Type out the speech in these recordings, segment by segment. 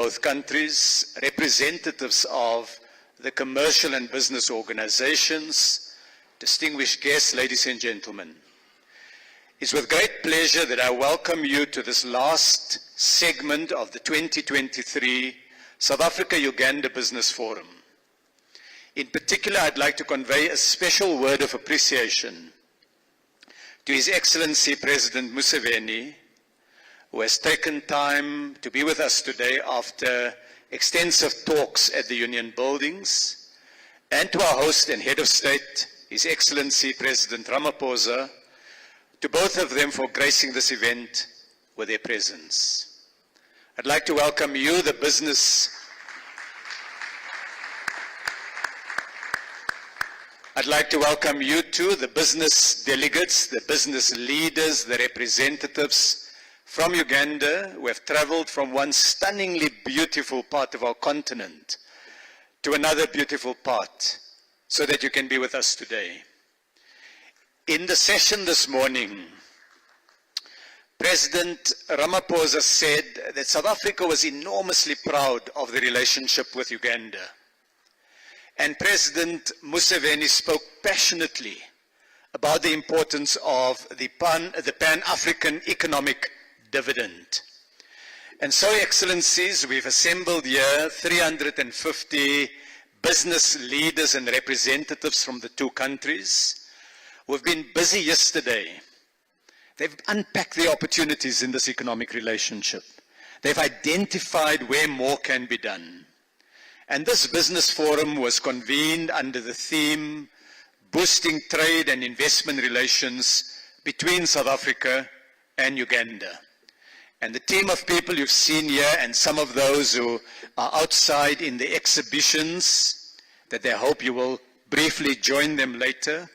both countries, representatives of the commercial and business organizations, distinguished guests, ladies and gentlemen. It's with great pleasure that I welcome you to this last segment of the 2023 South Africa-Uganda Business Forum. In particular, I'd like to convey a special word of appreciation to His Excellency President Museveni, who has taken time to be with us today after extensive talks at the Union buildings, and to our host and head of state, His Excellency President Ramaphosa, to both of them for gracing this event with their presence. I'd like to welcome you, the business delegates, the business leaders, the representatives from Uganda who have traveled from one stunningly beautiful part of our continent to another beautiful part so that you can be with us today. In the session this morning, President Ramaphosa said that South Africa was enormously proud of the relationship with Uganda. And President Museveni spoke passionately about the importance of the Pan-African economic dividend. And so, Excellencies, we've assembled here 350 business leaders and representatives from the two countries. We've been busy yesterday. They've unpacked the opportunities in this economic relationship. They've identified where more can be done. And this business forum was convened under the theme, Boosting Trade and Investment Relations between South Africa and Uganda. And the team of people you've seen here, and some of those who are outside in the exhibitions, that I hope you will briefly join them later,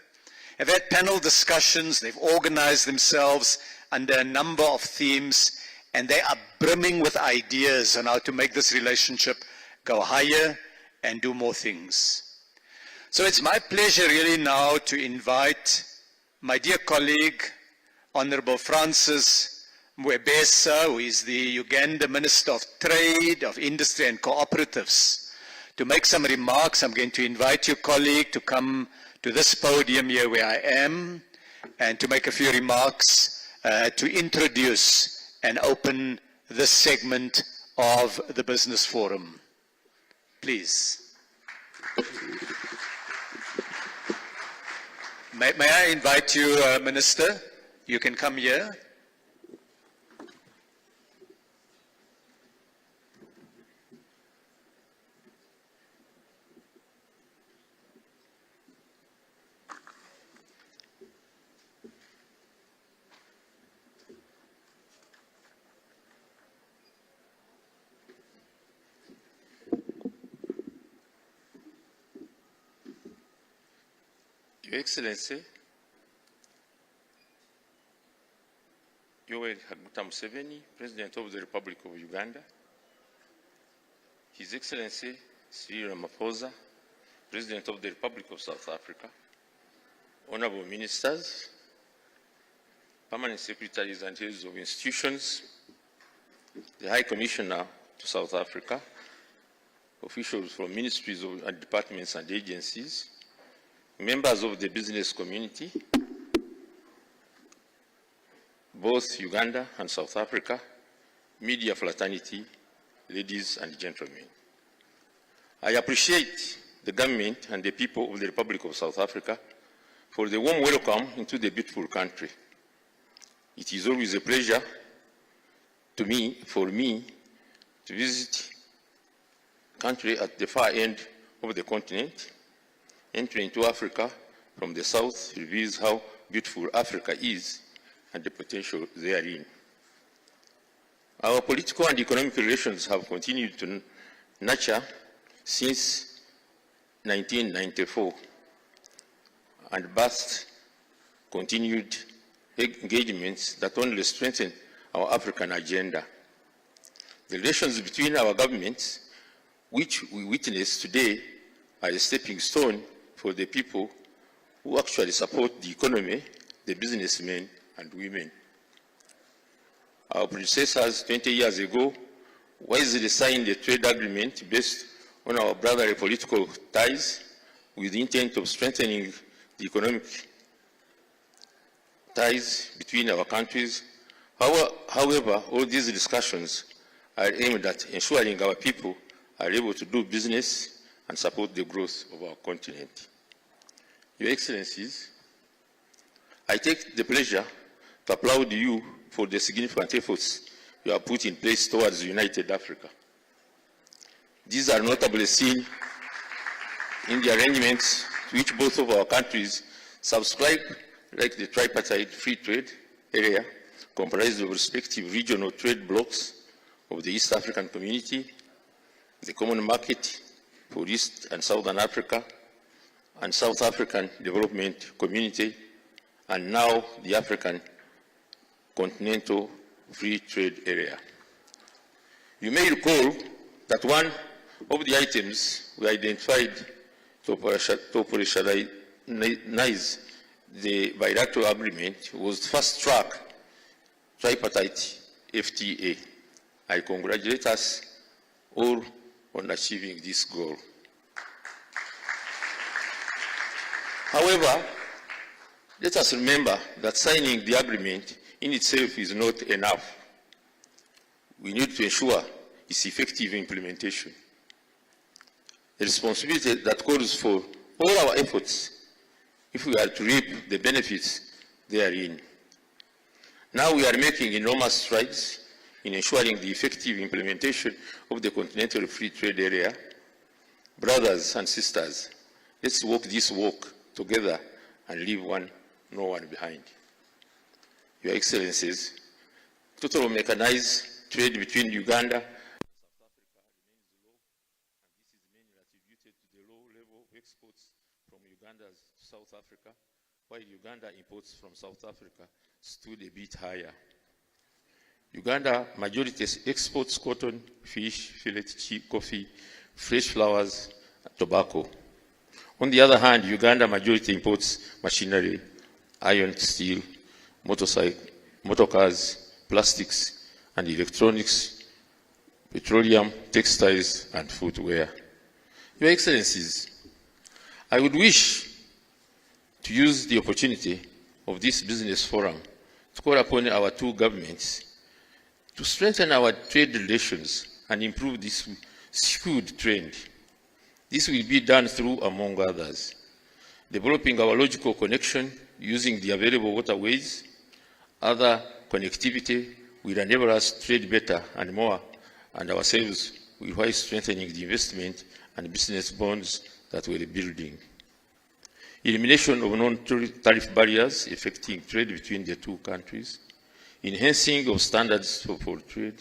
have had panel discussions. They've organized themselves under a number of themes, and they are brimming with ideas on how to make this relationship go higher and do more things. So it's my pleasure really now to invite my dear colleague, Honorable Francis Mwebesa, who is the Uganda Minister of Trade, of Industry and Cooperatives, to make some remarks. I'm going to invite you, colleague, to come to this podium here where I am, and to make a few remarks to introduce and open this segment of the Business Forum. Please. May I invite you, Minister? You can come here. Your Excellency, Yoweri Museveni, President of the Republic of Uganda, His Excellency Cyril Ramaphosa, President of the Republic of South Africa, Honorable Ministers, Permanent Secretaries and Heads of Institutions, the High Commissioner to South Africa, officials from ministries and departments and agencies, members of the business community, both Uganda and South Africa, media fraternity, ladies and gentlemen. I appreciate the government and the people of the Republic of South Africa for the warm welcome into the beautiful country. It is always a pleasure for me to visit a country at the far end of the continent. Entering into Africa from the south reveals how beautiful Africa is and the potential therein. Our political and economic relations have continued to nurture since 1994 and birthed continued engagements that only strengthen our African agenda. The relations between our governments, which we witness today, are a stepping stone for the people who actually support the economy, the businessmen and women. Our predecessors 20 years ago wisely signed a trade agreement based on our brotherly political ties with the intent of strengthening the economic ties between our countries. However, all these discussions are aimed at ensuring our people are able to do business and support the growth of our continent. Your Excellencies, I take the pleasure to applaud you for the significant efforts you have put in place towards united Africa. These are notably seen in the arrangements to which both of our countries subscribe, like the tripartite free trade area comprised of respective regional trade blocs of the East African Community, the Common Market for East and Southern Africa, and South African Development Community, and now the African Continental Free Trade Area. You may recall that one of the items we identified to operationalize the bilateral agreement was the fast-track tripartite FTA. I congratulate us all on achieving this goal. However, let us remember that signing the agreement in itself is not enough. We need to ensure its effective implementation. A responsibility that calls for all our efforts if we are to reap the benefits therein. Now we are making enormous strides in ensuring the effective implementation of the Continental Free Trade Area. Brothers and sisters, let's walk this walk together and leave no one behind. Your Excellencies, total mechanized trade between Uganda and South Africa remains low, and this is mainly attributed to the low level of exports from Uganda to South Africa, while Uganda imports from South Africa stood a bit higher. Uganda majority exports cotton, fish, fillet, coffee, fresh flowers, and tobacco. On the other hand, Uganda majority imports machinery, iron, steel, motorcars, plastics, and electronics, petroleum, textiles, and footwear. Your Excellencies, I would wish to use the opportunity of this business forum to call upon our two governments to strengthen our trade relations and improve this skewed trend. This will be done through, among others, developing our logical connection using the available waterways. Other connectivity will enable us to trade better and more, and ourselves while strengthening the investment and business bonds that we're building. Elimination of non-tariff barriers affecting trade between the two countries, enhancing of standards for trade,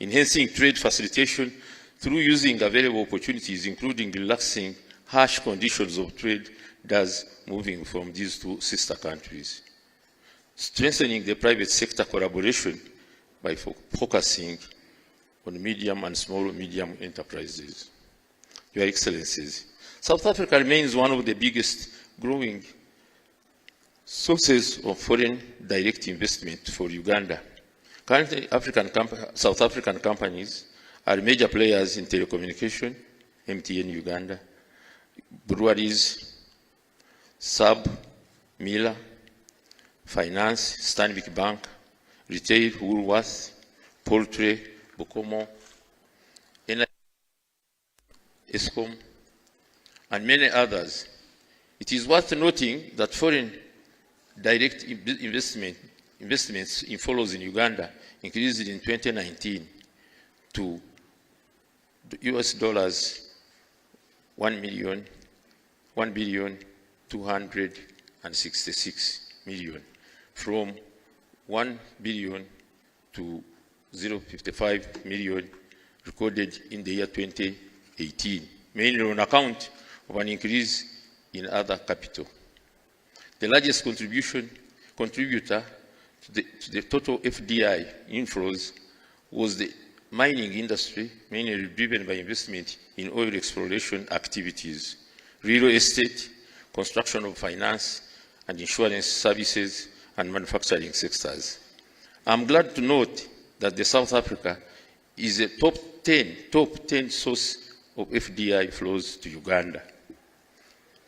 enhancing trade facilitation through using available opportunities, including relaxing harsh conditions of trade, thus moving from these two sister countries. Strengthening the private sector collaboration by focusing on medium and medium enterprises. Your Excellencies, South Africa remains one of the biggest growing sources of foreign direct investment for Uganda. Currently, South African companies are major players in telecommunication, MTN Uganda, breweries, Sub, Miller, finance, Stanbic Bank, retail, Woolworth, poultry, Bukomo, energy, ESCOM, and many others. It is worth noting that foreign direct investments inflows in Uganda increased in 2019 to US dollars 1,266 million, from 1 billion to 0.55 million recorded in the year 2018, mainly on account of an increase in other capital. The largest contributor to the total FDI inflows was the mining industry, mainly driven by investment in oil exploration activities, real estate, construction of finance, and insurance services and manufacturing sectors. I'm glad to note that South Africa is a top 10 source of FDI flows to Uganda.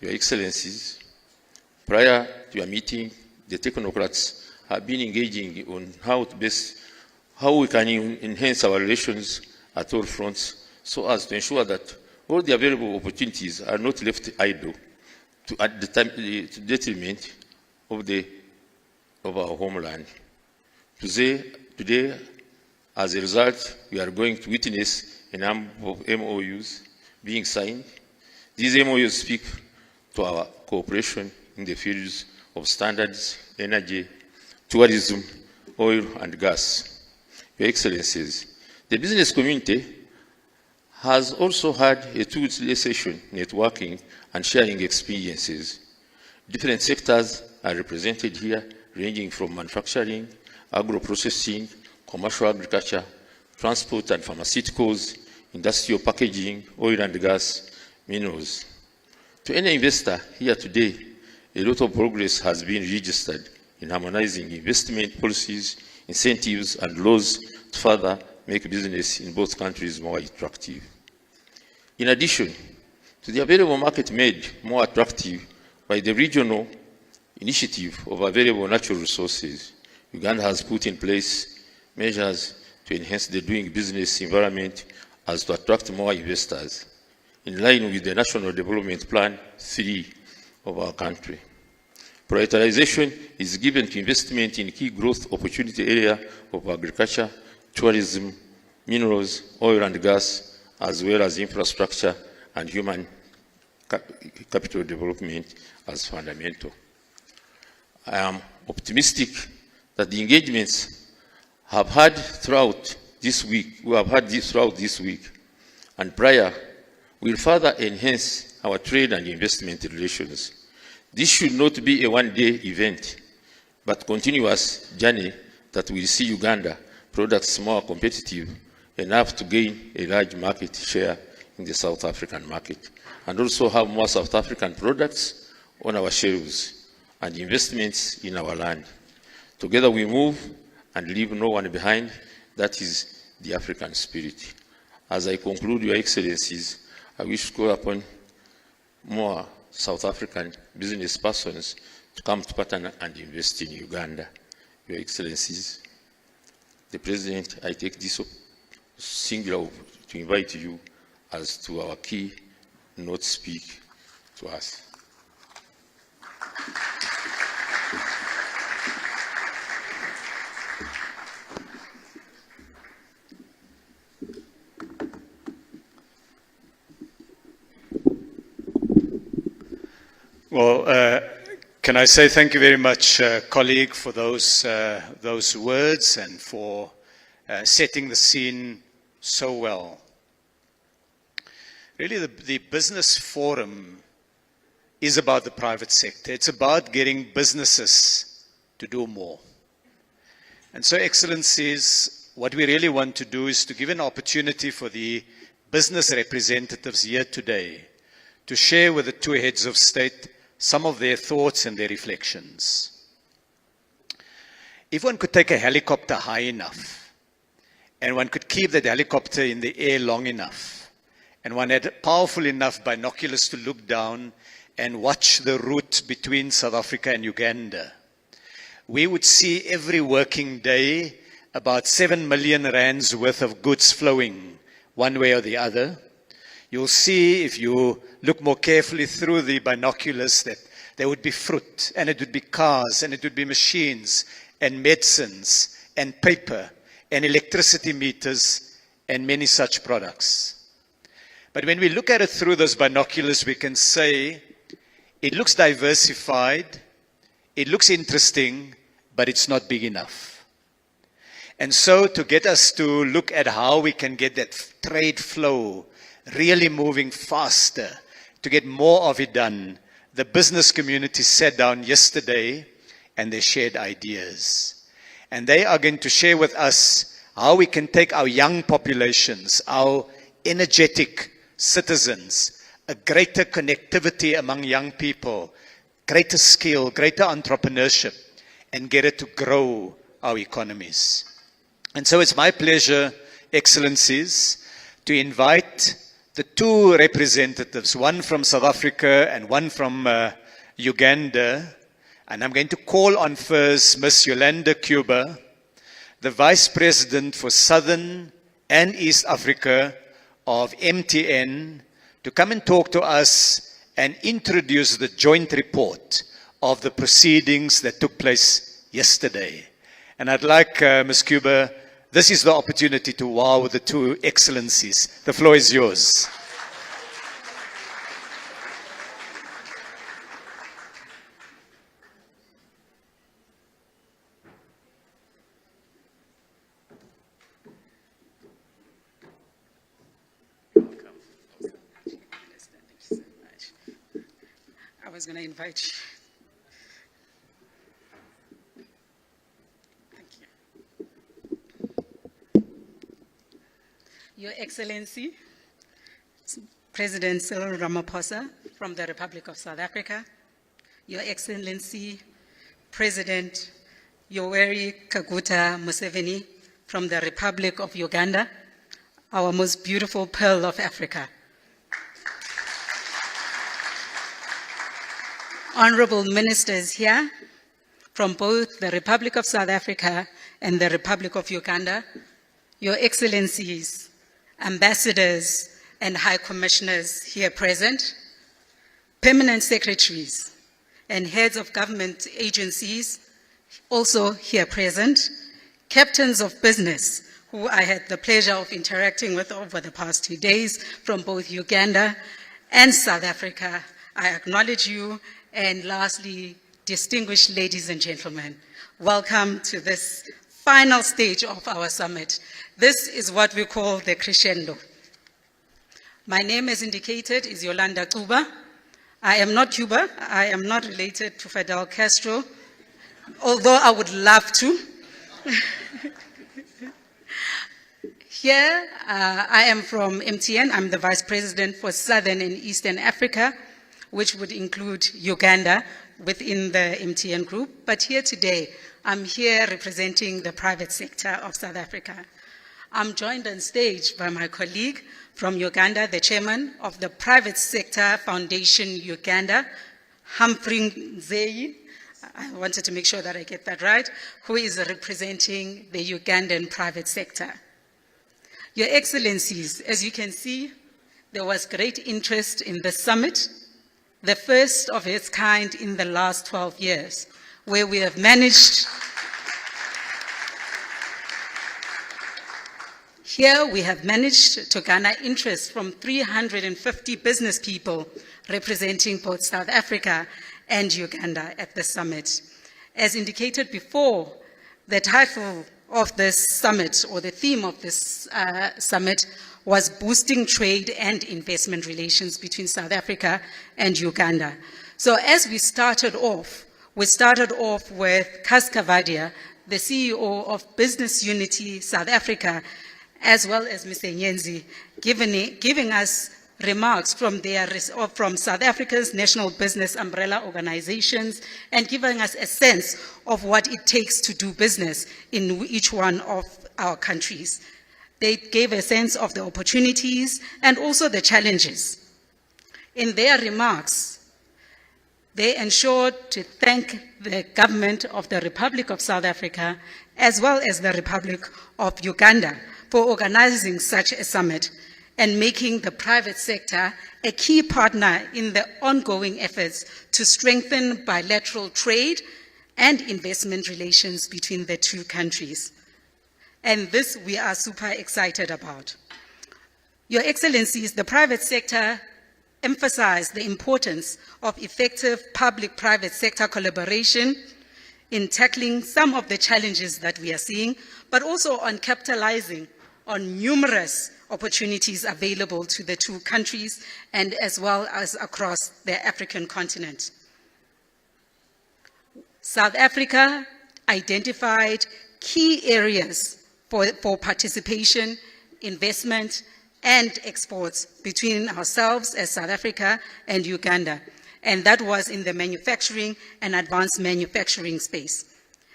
Your Excellencies, prior to your meeting, the technocrats have been engaging on how we can enhance our relations at all fronts so as to ensure that all the available opportunities are not left idle to detriment of our homeland. Today, as a result, we are going to witness a number of MOUs being signed. These MOUs speak to our cooperation in the fields of standards, energy, tourism, oil and gas. Your Excellencies, the business community has also had a two-day session networking and sharing experiences. Different sectors are represented here, ranging from manufacturing, agro-processing, commercial agriculture, transport and pharmaceuticals, industrial packaging, oil and gas, minerals. To any investor here today, a lot of progress has been registered in harmonizing investment policies, incentives, and laws to further make business in both countries more attractive. In addition to the available market made more attractive by the regional initiative of available natural resources, Uganda has put in place measures to enhance the doing business environment as to attract more investors, in line with the National Development Plan 3 of our country. Prioritization is given to investment in key growth opportunity area of agriculture, tourism, minerals, oil and gas, as well as infrastructure and human capital development as fundamental. I am optimistic that the engagements have had throughout this week, and prior, will further enhance our trade and investment relations. This should not be a one-day event, but continuous journey that will see Uganda products more competitive enough to gain a large market share in the South African market, and also have more South African products on our shelves and investments in our land. Together we move and leave no one behind. That is the African spirit. As I conclude, Your Excellencies, I wish to call upon more South African business persons to come to partner and invest in Uganda. Your Excellencies, the President, I take this singular to invite you as to our key note speak to us. Well, can I say thank you very much, colleague, for those words and for setting the scene so well. Really, the business forum is about the private sector. It's about getting businesses to do more. And so, Excellencies, what we really want to do is to give an opportunity for the business representatives here today to share with the two heads of state some of their thoughts and their reflections. If one could take a helicopter high enough, and one could keep that helicopter in the air long enough, and one had powerful enough binoculars to look down and watch the route between South Africa and Uganda, we would see every working day about 7 million rands worth of goods flowing one way or the other. You'll see, if you look more carefully through the binoculars, that there would be fruit, and it would be cars, and it would be machines, and medicines, and paper, and electricity meters, and many such products. But when we look at it through those binoculars, we can say, it looks diversified, it looks interesting, but it's not big enough. And so to get us to look at how we can get that trade flow really moving faster, to get more of it done, the business community sat down yesterday and they shared ideas. And they are going to share with us how we can take our young populations, our energetic citizens, a greater connectivity among young people, greater skill, greater entrepreneurship, and get it to grow our economies. And so it's my pleasure Excellencies, to invite the two representatives, one from South Africa and one from Uganda. And I'm going to call on first Ms. Yolanda Cuba, the Vice President for Southern and East Africa of MTN, to come and talk to us and introduce the joint report of the proceedings that took place yesterday. And I'd like, Ms. Cuba, this is the opportunity to wow the two excellencies. The floor is yours. I was going to invite you. Thank you. Your Excellency, President Cyril Ramaphosa from the Republic of South Africa, Your Excellency, President Yoweri Kaguta Museveni from the Republic of Uganda, our most beautiful pearl of Africa. Honorable ministers here from both the Republic of South Africa and the Republic of Uganda, Your Excellencies, ambassadors and high commissioners here present, permanent secretaries and heads of government agencies also here present, captains of business who I had the pleasure of interacting with over the past 2 days from both Uganda and South Africa. I acknowledge you. And lastly, distinguished ladies and gentlemen, welcome to this final stage of our summit. This is what we call the crescendo. My name, as indicated, is Yolanda Cuba. I am not Cuba. I am not related to Fidel Castro, although I would love to. Here, I am from MTN. I'm the Vice President for Southern and Eastern Africa, which would include Uganda within the MTN group. But here today, I'm here representing the private sector of South Africa. I'm joined on stage by my colleague from Uganda, the chairman of the Private Sector Foundation Uganda, Humphrey Nzeyi. I wanted to make sure that I get that right, who is representing the Ugandan private sector. Your Excellencies, as you can see, there was great interest in the summit, the first of its kind in the last 12 years, where we have managed, to garner interest from 350 business people representing both South Africa and Uganda at the summit. As indicated before, the title of this summit, or the theme of this summit, was boosting trade and investment relations between South Africa and Uganda. So as we started off with Kas Kavadia, the CEO of Business Unity South Africa, as well as Mr. Nyenzi, giving us remarks from South Africa's national business umbrella organizations and giving us a sense of what it takes to do business in each one of our countries. They gave a sense of the opportunities and also the challenges. In their remarks, they ensured to thank the government of the Republic of South Africa as well as the Republic of Uganda for organizing such a summit and making the private sector a key partner in the ongoing efforts to strengthen bilateral trade and investment relations between the two countries. And this we are super excited about. Your Excellencies, the private sector emphasized the importance of effective public-private sector collaboration in tackling some of the challenges that we are seeing, but also on capitalizing on numerous opportunities available to the two countries and as well as across the African continent. South Africa identified key areas for participation, investment, and exports between ourselves as South Africa and Uganda. And that was in the manufacturing and advanced manufacturing space.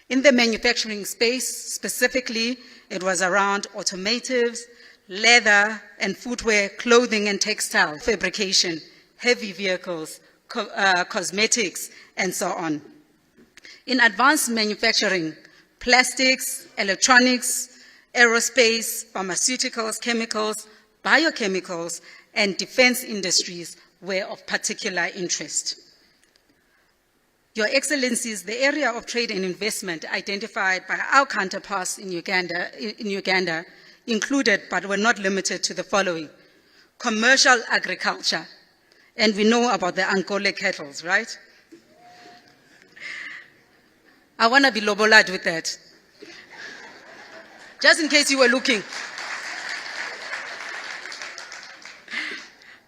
In the manufacturing space, specifically, it was around automotives, leather and footwear, clothing and textile, fabrication, heavy vehicles, cosmetics, and so on. In advanced manufacturing, plastics, electronics, aerospace, pharmaceuticals, chemicals, biochemicals, and defense industries were of particular interest. Your Excellencies, the area of trade and investment identified by our counterparts in Uganda included, but were not limited to, the following: commercial agriculture, and we know about the Ankole cattle, right? I want to be lobolad with that. Just in case you were looking.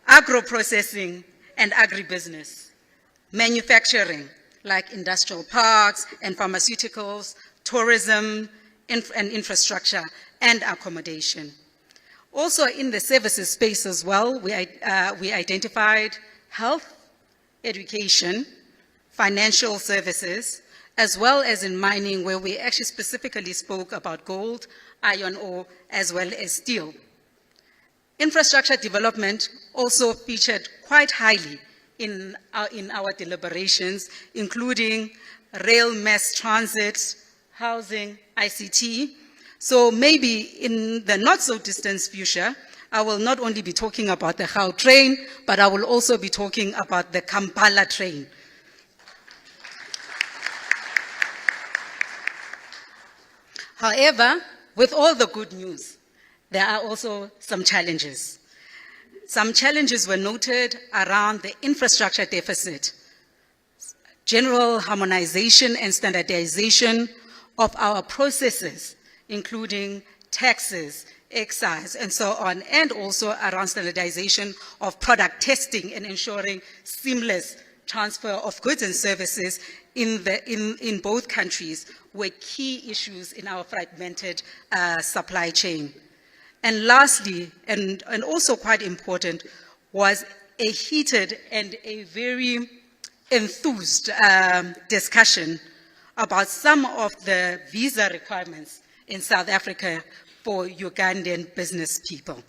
Agro-processing and agribusiness. Manufacturing, like industrial parks and pharmaceuticals, tourism and infrastructure, and accommodation. Also in the services space as well, we identified health, education, financial services, as well as in mining, where we actually specifically spoke about gold, iron ore, as well as steel. Infrastructure development also featured quite highly in our deliberations, including rail mass transit, housing, ICT. So maybe in the not so distant future, I will not only be talking about the Gau train, but I will also be talking about the Kampala train. However, with all the good news, there are also some challenges. Some challenges were noted around the infrastructure deficit, general harmonization and standardization of our processes, including taxes, excise, and so on, and also around standardization of product testing and ensuring seamless transfer of goods and services in both countries were key issues in our fragmented supply chain. And lastly, and also quite important, was a heated and a very enthused discussion about some of the visa requirements in South Africa for Ugandan business people.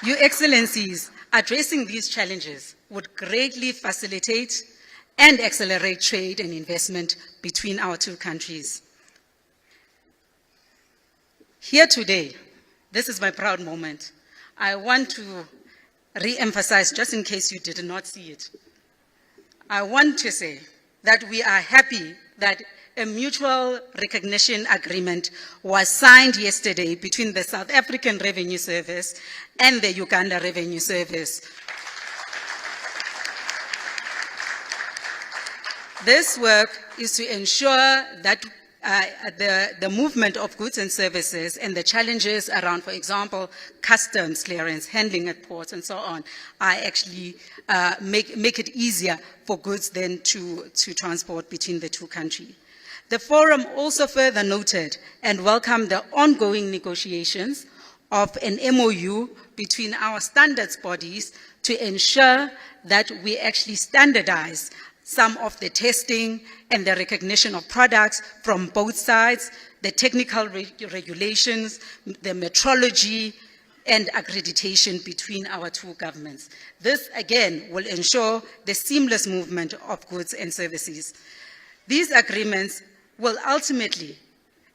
Your Excellencies, addressing these challenges would greatly facilitate and accelerate trade and investment between our two countries. Here today, this is my proud moment. I want to re-emphasize, just in case you did not see it. I want to say that we are happy that a mutual recognition agreement was signed yesterday between the South African Revenue Service and the Uganda Revenue Service. This work is to ensure that the movement of goods and services and the challenges around, for example, customs clearance, handling at ports, and so on, are actually make it easier for goods then to transport between the two countries. The forum also further noted and welcomed the ongoing negotiations of an MOU between our standards bodies to ensure that we actually standardize some of the testing and the recognition of products from both sides, the technical regulations, the metrology, and accreditation between our two governments. This, again, will ensure the seamless movement of goods and services. These agreements will ultimately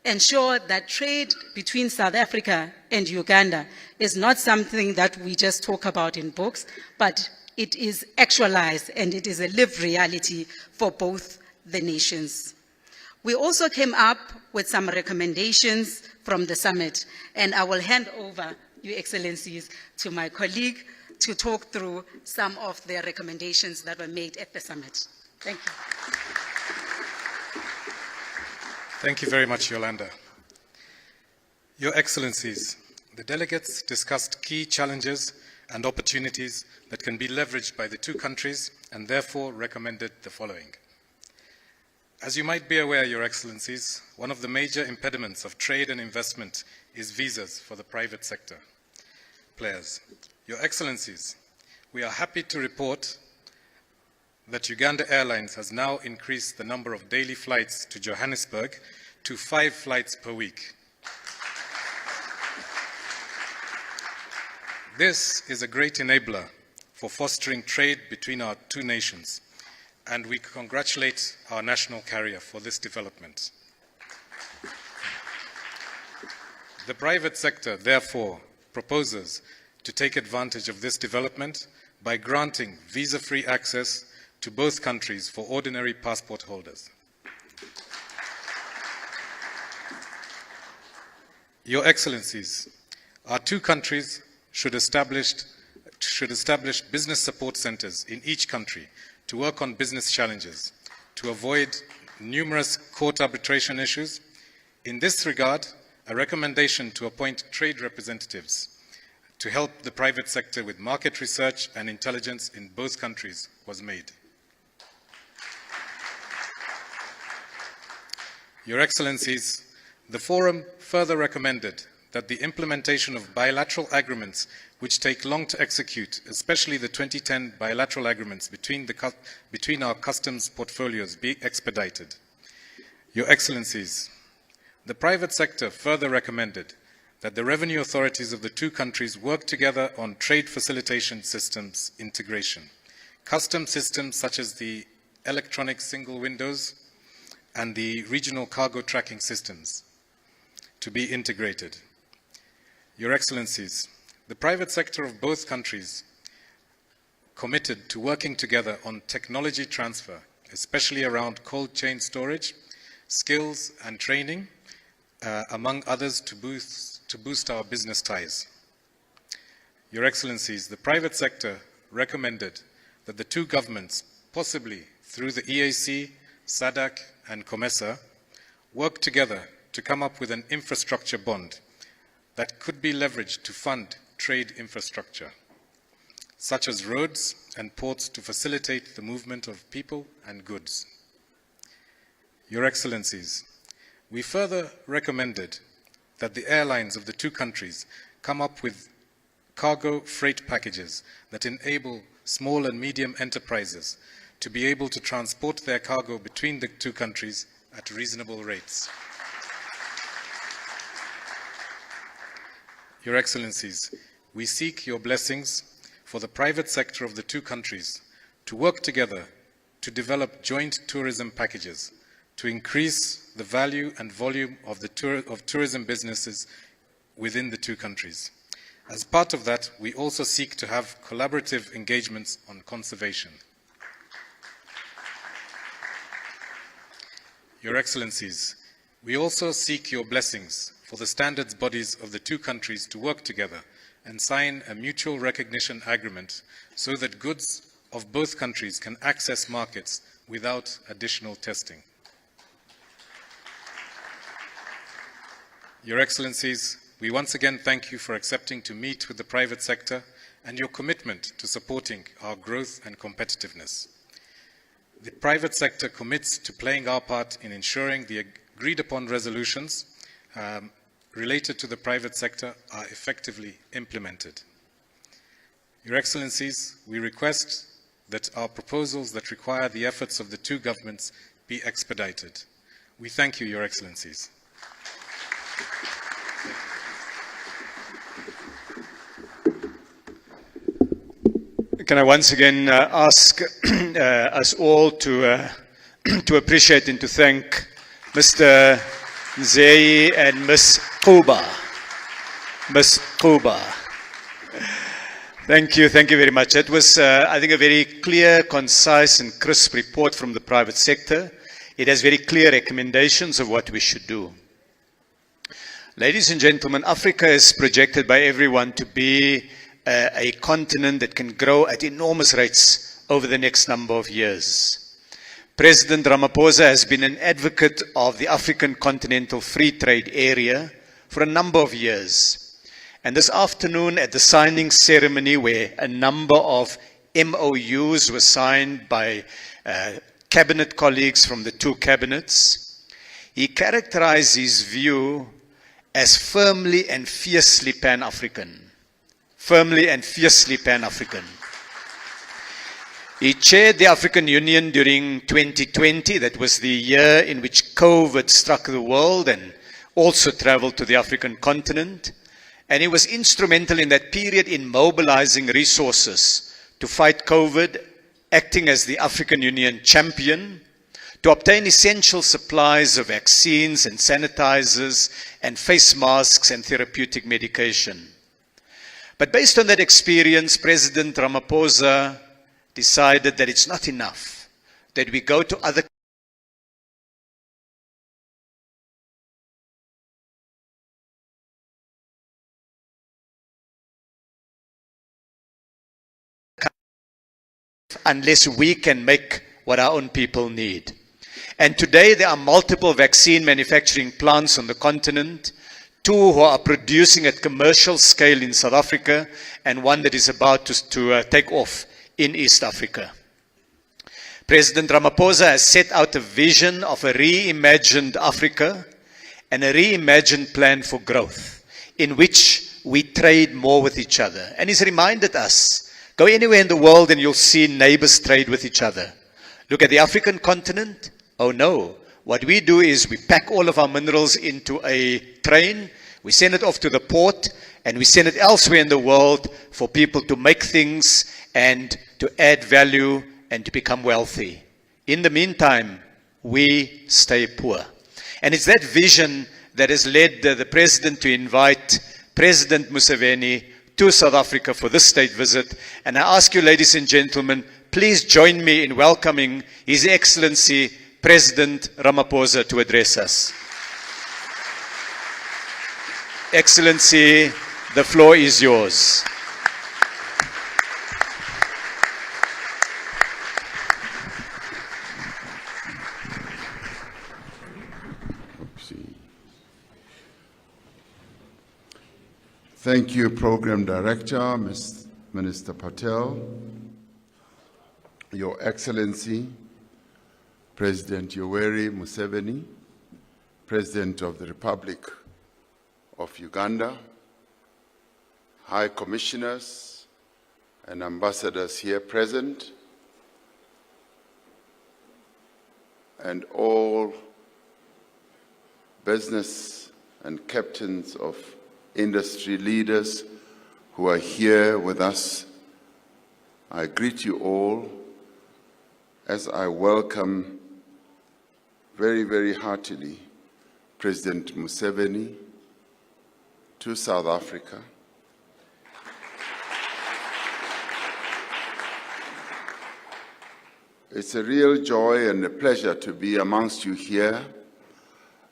ensure that trade between South Africa and Uganda is not something that we just talk about in books, but it is actualized and it is a lived reality for both the nations. We also came up with some recommendations from the summit, and I will hand over, Your Excellencies, to my colleague to talk through some of the recommendations that were made at the summit. Thank you. Thank you very much, Yolanda. Your Excellencies, the delegates discussed key challenges and opportunities that can be leveraged by the two countries and therefore recommended the following. As you might be aware, Your Excellencies, one of the major impediments of trade and investment is visas for the private sector players. Your Excellencies, we are happy to report that Uganda Airlines has now increased the number of daily flights to Johannesburg to 5 flights per week. This is a great enabler for fostering trade between our two nations, and we congratulate our national carrier for this development. The private sector, therefore, proposes to take advantage of this development by granting visa-free access to both countries for ordinary passport holders. Your Excellencies, our two countries should establish business support centers in each country to work on business challenges, to avoid numerous court arbitration issues. In this regard, a recommendation to appoint trade representatives to help the private sector with market research and intelligence in both countries was made. Your Excellencies, the Forum further recommended that the implementation of bilateral agreements which take long to execute, especially the 2010 bilateral agreements between our customs portfolios, be expedited. Your Excellencies, the private sector further recommended that the revenue authorities of the two countries work together on trade facilitation systems integration, custom systems such as the electronic single windows and the regional cargo tracking systems to be integrated. Your Excellencies, the private sector of both countries committed to working together on technology transfer, especially around cold chain storage, skills and training, among others, to boost our business ties. Your Excellencies, the private sector recommended that the two governments, possibly through the EAC, SADC and COMESA, work together to come up with an infrastructure bond that could be leveraged to fund trade infrastructure, such as roads and ports to facilitate the movement of people and goods. Your Excellencies, we further recommended that the airlines of the two countries come up with cargo freight packages that enable small and medium enterprises to be able to transport their cargo between the two countries at reasonable rates. Your Excellencies, we seek your blessings for the private sector of the two countries to work together to develop joint tourism packages to increase the value and volume of tourism businesses within the two countries. As part of that, we also seek to have collaborative engagements on conservation. Your Excellencies, we also seek your blessings for the standards bodies of the two countries to work together and sign a mutual recognition agreement so that goods of both countries can access markets without additional testing. Your Excellencies, we once again thank you for accepting to meet with the private sector and your commitment to supporting our growth and competitiveness. The private sector commits to playing our part in ensuring the agreed upon resolutions related to the private sector are effectively implemented. Your Excellencies, we request that our proposals that require the efforts of the two governments be expedited. We thank you, Your Excellencies. Can I once again ask us all to appreciate and to thank Mr. Nzei and Ms. Kuba. Ms. Kuba. Thank you very much. That was, I think, a very clear, concise and crisp report from the private sector. It has very clear recommendations of what we should do. Ladies and gentlemen, Africa is projected by everyone to be a continent that can grow at enormous rates over the next number of years. President Ramaphosa has been an advocate of the African Continental Free Trade Area for a number of years. And this afternoon at the signing ceremony where a number of MOUs were signed by cabinet colleagues from the two cabinets, he characterized his view as firmly and fiercely Pan-African. Firmly and fiercely Pan-African. He chaired the African Union during 2020. That was the year in which COVID struck the world and also traveled to the African continent. And he was instrumental in that period in mobilizing resources to fight COVID, acting as the African Union champion, to obtain essential supplies of vaccines and sanitizers and face masks and therapeutic medication. But based on that experience, President Ramaphosa decided that it's not enough, that we go to other unless we can make what our own people need. And today there are multiple vaccine manufacturing plants on the continent, 2 who are producing at commercial scale in South Africa, and 1 that is about to take off in East Africa. President Ramaphosa has set out a vision of a reimagined Africa and a reimagined plan for growth in which we trade more with each other. And he's reminded us, go anywhere in the world and you'll see neighbors trade with each other. Look at the African continent. Oh no, what we do is we pack all of our minerals into a train, we send it off to the port, and we send it elsewhere in the world for people to make things and to add value and to become wealthy. In the meantime, we stay poor. And it's that vision that has led the President to invite President Museveni to South Africa for this state visit. And I ask you, ladies and gentlemen, please join me in welcoming His Excellency President Ramaphosa to address us. Excellency, the floor is yours. Thank you, Program Director, Ms. Minister Patel, Your Excellency, President Yoweri Museveni, President of the Republic of Uganda, High Commissioners and Ambassadors here present, and all business and captains of industry leaders who are here with us. I greet you all as I welcome very, very heartily President Museveni to South Africa. It's a real joy and a pleasure to be amongst you here.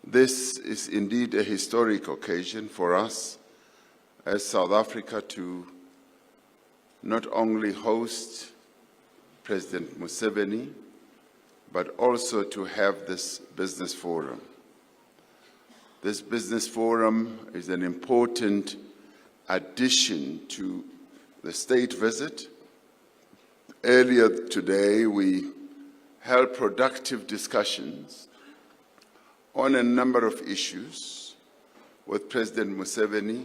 This is indeed a historic occasion for us as South Africa to not only host President Museveni, but also to have this business forum. This business forum is an important addition to the state visit. Earlier today, we held productive discussions on a number of issues with President Museveni,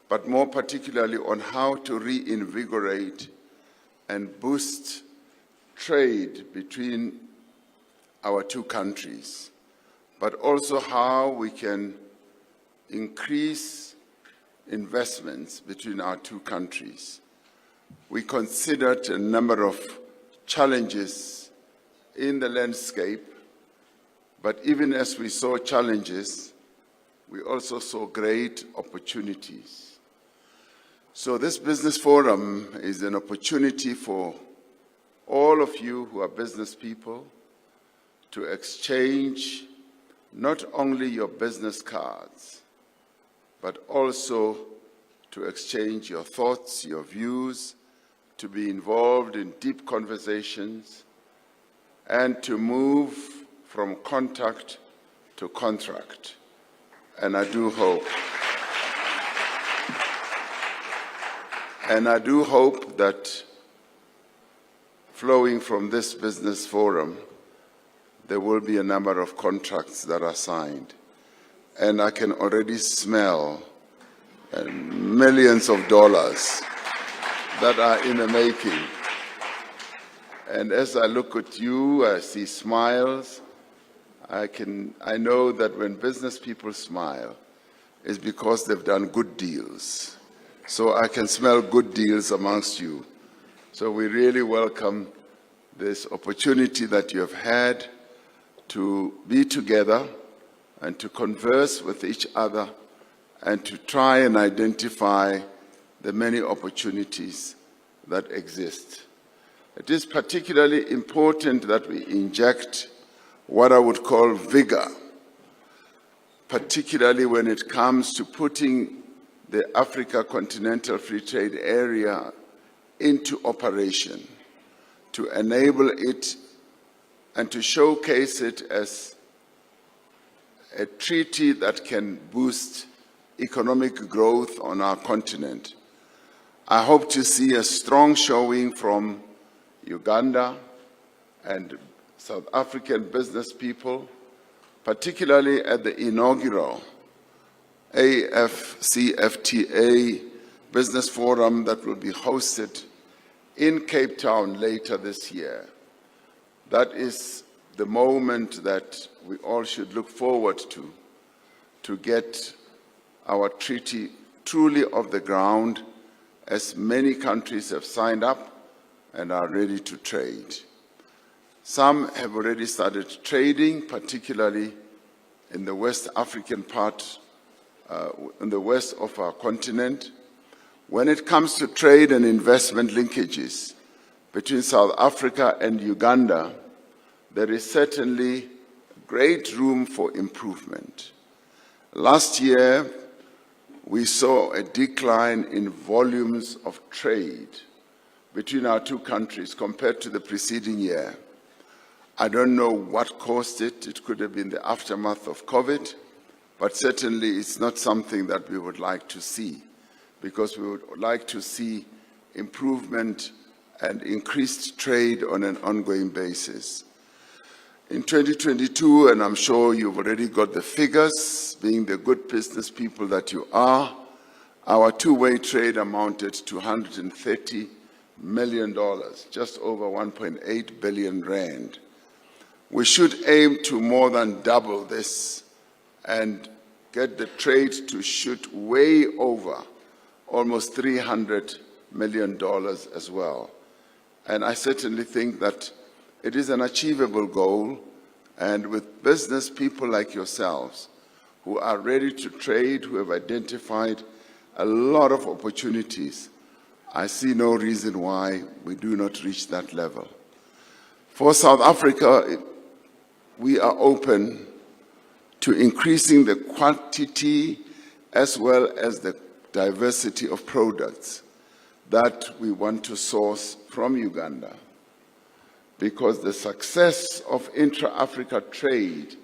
but more particularly on how to reinvigorate and boost trade between our two countries, but also how we can increase investments between our two countries. We considered a number of challenges in the landscape, but even as we saw challenges, we also saw great opportunities. So this business forum is an opportunity for all of you who are business people to exchange not only your business cards, but also to exchange your thoughts, your views, to be involved in deep conversations, and to move from contact to contract. And I do hope that flowing from this business forum, there will be a number of contracts that are signed. And I can already smell millions of dollars that are in the making. And as I look at you, I see smiles. I know that when business people smile, it's because they've done good deals. So I can smell good deals amongst you. So we really welcome this opportunity that you have had to be together and to converse with each other and to try and identify the many opportunities that exist. It is particularly important that we inject what I would call vigor, particularly when it comes to putting the Africa Continental Free Trade Area into operation, to enable it and to showcase it as a treaty that can boost economic growth on our continent. I hope to see a strong showing from Uganda and South African business people, particularly at the inaugural AFCFTA Business Forum that will be hosted in Cape Town later this year. That is the moment that we all should look forward to get our treaty truly off the ground, as many countries have signed up and are ready to trade. Some have already started trading, particularly in the West African part, in the west of our continent. When it comes to trade and investment linkages between South Africa and Uganda, there is certainly great room for improvement. Last year, we saw a decline in volumes of trade between our two countries compared to the preceding year. I don't know what caused it. It could have been the aftermath of COVID, but certainly it's not something that we would like to see, because we would like to see improvement and increased trade on an ongoing basis. In 2022, and I'm sure you've already got the figures, being the good business people that you are, our two-way trade amounted to $130 million, just over 1.8 billion rand. We should aim to more than double this and get the trade to shoot way over almost $300 million as well. And I certainly think that it is an achievable goal, and with business people like yourselves who are ready to trade, who have identified a lot of opportunities, I see no reason why we do not reach that level. For South Africa, we are open to increasing the quantity as well as the diversity of products that we want to source from Uganda, because the success of intra-Africa trade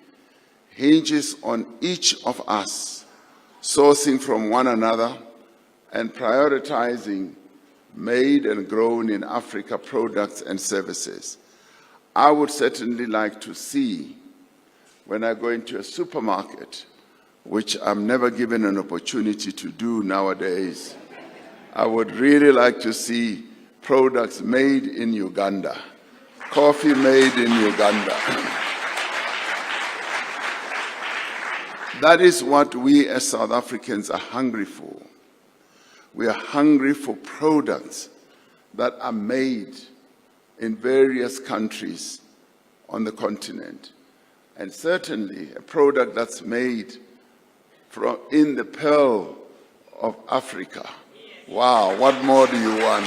hinges on each of us sourcing from one another and prioritizing made and grown in Africa products and services. I would certainly like to see, when I go into a supermarket, which I'm never given an opportunity to do nowadays, I would really like to see products made in Uganda, coffee made in Uganda. That is what we as South Africans are hungry for. We are hungry for products that are made in various countries on the continent. And certainly a product that's made in the pearl of Africa. Wow, what more do you want?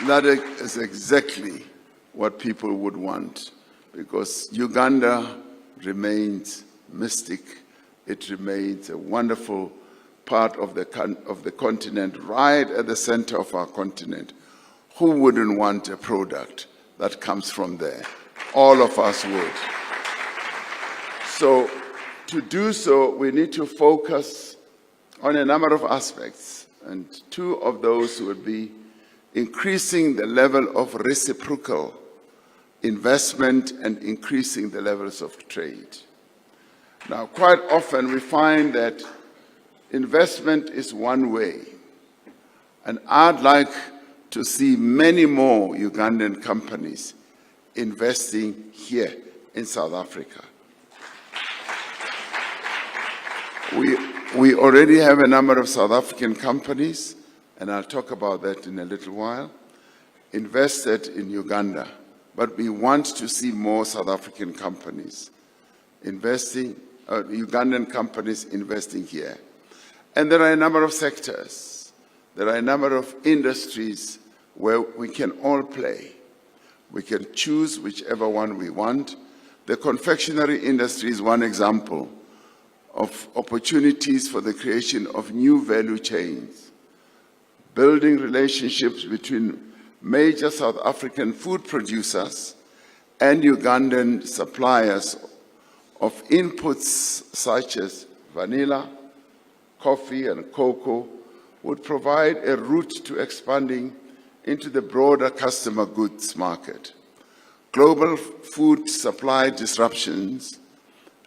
That is exactly what people would want, because Uganda remains mystic. It remains a wonderful part of the continent, right at the center of our continent. Who wouldn't want a product that comes from there? All of us would. So to do so, we need to focus on a number of aspects, and two of those would be increasing the level of reciprocal investment and increasing the levels of trade. Now, quite often we find that investment is one way, and I'd like to see many more Ugandan companies investing here in South Africa. We already have a number of South African companies, and I'll talk about that in a little while, invested in Uganda. But we want to see more South African companies investing, Ugandan companies investing here. And there are a number of sectors, there are a number of industries where we can all play. We can choose whichever one we want. The confectionery industry is one example of opportunities for the creation of new value chains, building relationships between major South African food producers and Ugandan suppliers of inputs such as vanilla, coffee, and cocoa would provide a route to expanding into the broader customer goods market. Global food supply disruptions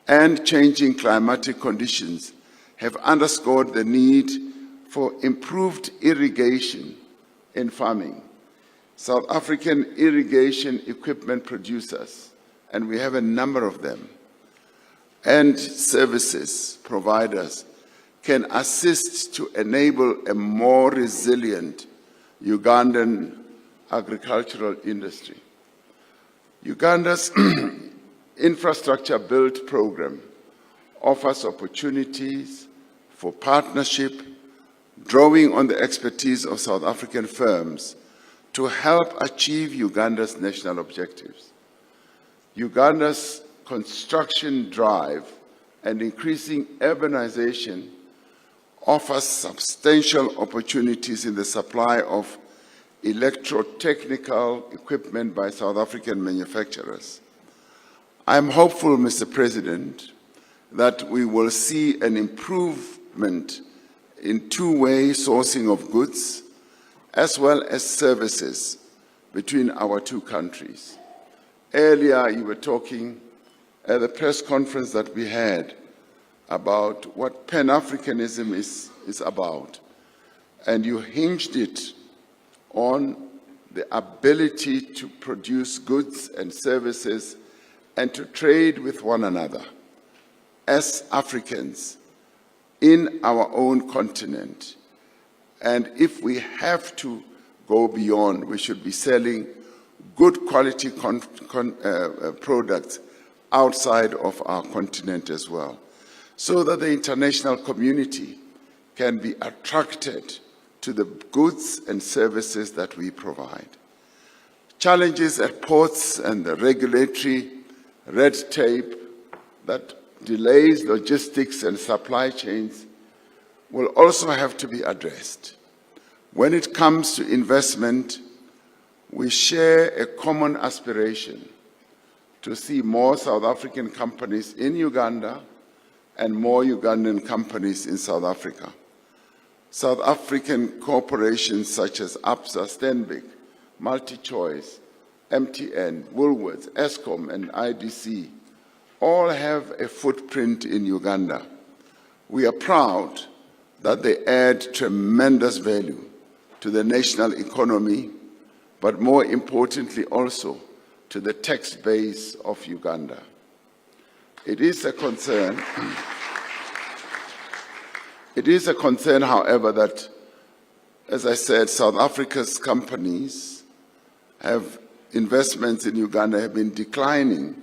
and changing climatic conditions have underscored the need for improved irrigation in farming. South African irrigation equipment producers, and we have a number of them, and services providers can assist to enable a more resilient Ugandan agricultural industry. Uganda's infrastructure build program offers opportunities for partnership, drawing on the expertise of South African firms to help achieve Uganda's national objectives. Uganda's construction drive and increasing urbanization offers substantial opportunities in the supply of electrotechnical equipment by South African manufacturers. I am hopeful, Mr. President, that we will see an improvement in two-way sourcing of goods as well as services between our two countries. Earlier, you were talking at the press conference that we had about what Pan-Africanism is about, and you hinged it on the ability to produce goods and services and to trade with one another as Africans in our own continent. And if we have to go beyond, we should be selling good quality products outside of our continent as well, so that the international community can be attracted to the goods and services that we provide. Challenges at ports and the regulatory red tape that delays logistics and supply chains will also have to be addressed. When it comes to investment, we share a common aspiration to see more South African companies in Uganda and more Ugandan companies in South Africa. South African corporations such as Absa, Stanbic, MultiChoice, MTN, Woolworths, Eskom, and IDC all have a footprint in Uganda. We are proud that they add tremendous value to the national economy, but more importantly also to the tax base of Uganda. It is a concern, however, that, as I said, South Africa's companies have investments in Uganda have been declining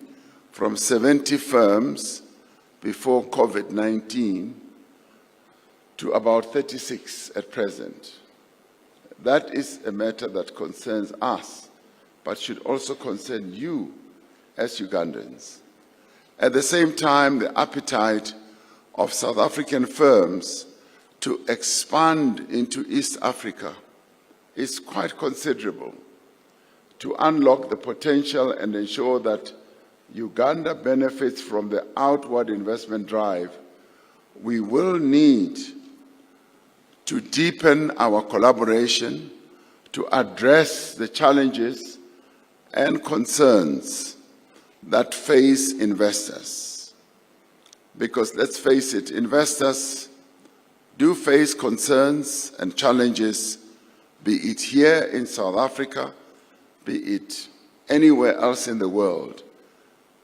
from 70 firms before COVID-19 to about 36 at present. That is a matter that concerns us, but should also concern you as Ugandans. At the same time, the appetite of South African firms to expand into East Africa is quite considerable. To unlock the potential and ensure that Uganda benefits from the outward investment drive, we will need to deepen our collaboration to address the challenges and concerns that face investors. Because let's face it, investors do face concerns and challenges be it here in South Africa, be it anywhere else in the world.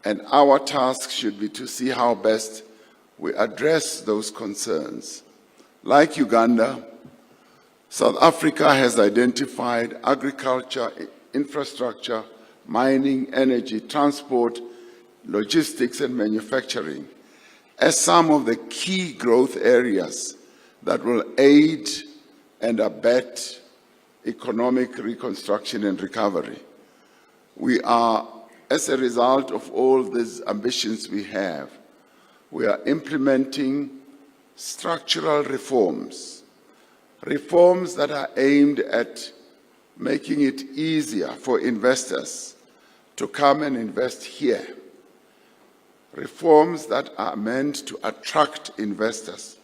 And our task should be to see how best we address those concerns. Like Uganda, South Africa has identified agriculture, infrastructure, mining, energy, transport, logistics, and manufacturing as some of the key growth areas that will aid and abet economic reconstruction and recovery. We are, as a result of all these ambitions we have, we are implementing structural reforms, reforms that are aimed at making it easier for investors to come and invest here, reforms that are meant to attract investors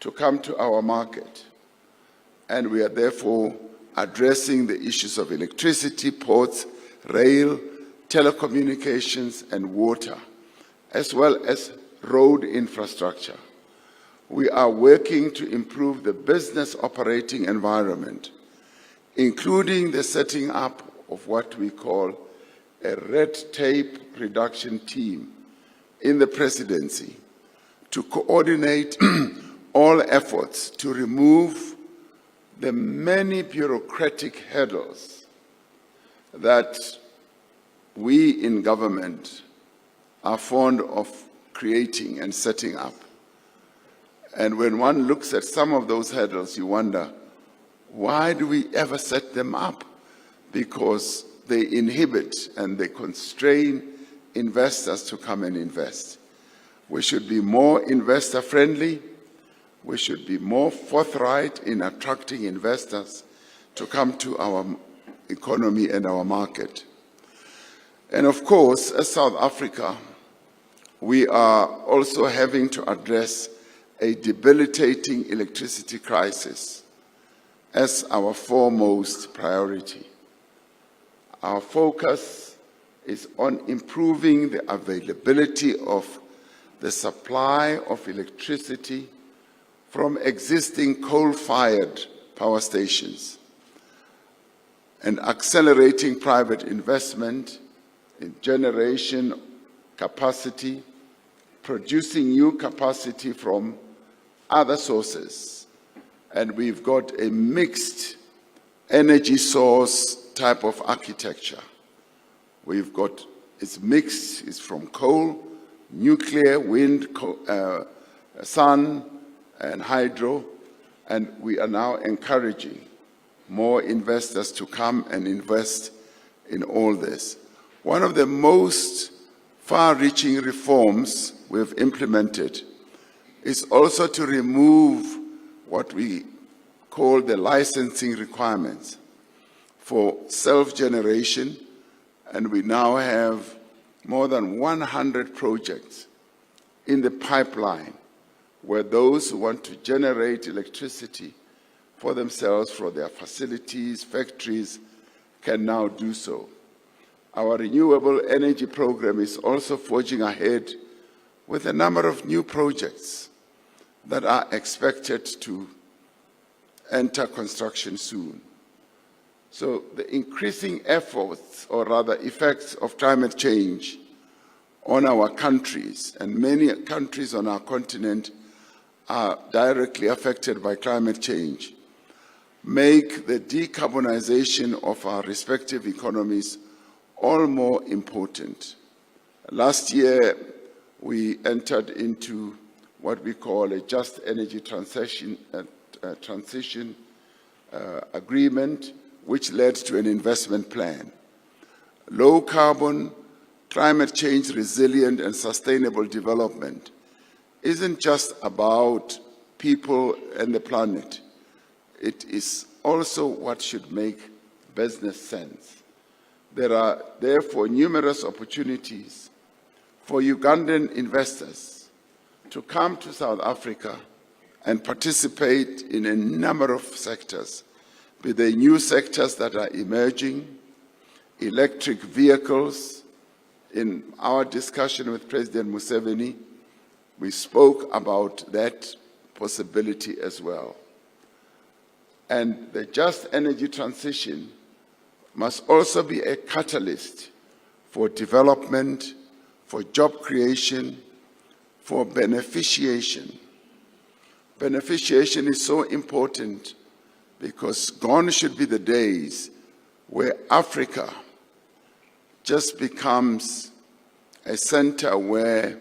to come to our market. And we are therefore addressing the issues of electricity, ports, rail, telecommunications, and water, as well as road infrastructure. We are working to improve the business operating environment, including the setting up of what we call a red tape reduction team in the presidency to coordinate all efforts to remove the many bureaucratic hurdles that we in government are fond of creating and setting up. And when one looks at some of those hurdles, you wonder, why do we ever set them up? Because they inhibit and they constrain investors to come and invest. We should be more investor friendly. We should be more forthright in attracting investors to come to our economy and our market. And of course, as South Africa, we are also having to address a debilitating electricity crisis as our foremost priority. Our focus is on improving the availability of the supply of electricity from existing coal-fired power stations and accelerating private investment in generation capacity, producing new capacity from other sources. And we've got a mixed energy source type of architecture. We've got, it's mixed, it's from coal, nuclear, wind, sun, and hydro, and we are now encouraging more investors to come and invest in all this. One of the most far-reaching reforms we've implemented is also to remove what we call the licensing requirements for self-generation, and we now have more than 100 projects in the pipeline where those who want to generate electricity for themselves, for their facilities, factories, can now do so. Our renewable energy program is also forging ahead with a number of new projects that are expected to enter construction soon. So the increasing efforts, or rather effects, of climate change on our countries, and many countries on our continent are directly affected by climate change, make the decarbonization of our respective economies all more important. Last year, we entered into what we call a just energy transition agreement, which led to an investment plan. Low carbon, climate change resilient and sustainable development isn't just about people and the planet. It is also what should make business sense. There are therefore numerous opportunities for Ugandan investors to come to South Africa and participate in a number of sectors, be they new sectors that are emerging, electric vehicles. In our discussion with President Museveni, we spoke about that possibility as well. And the just energy transition must also be a catalyst for development, for job creation, for beneficiation. Beneficiation is so important because gone should be the days where Africa just becomes a center where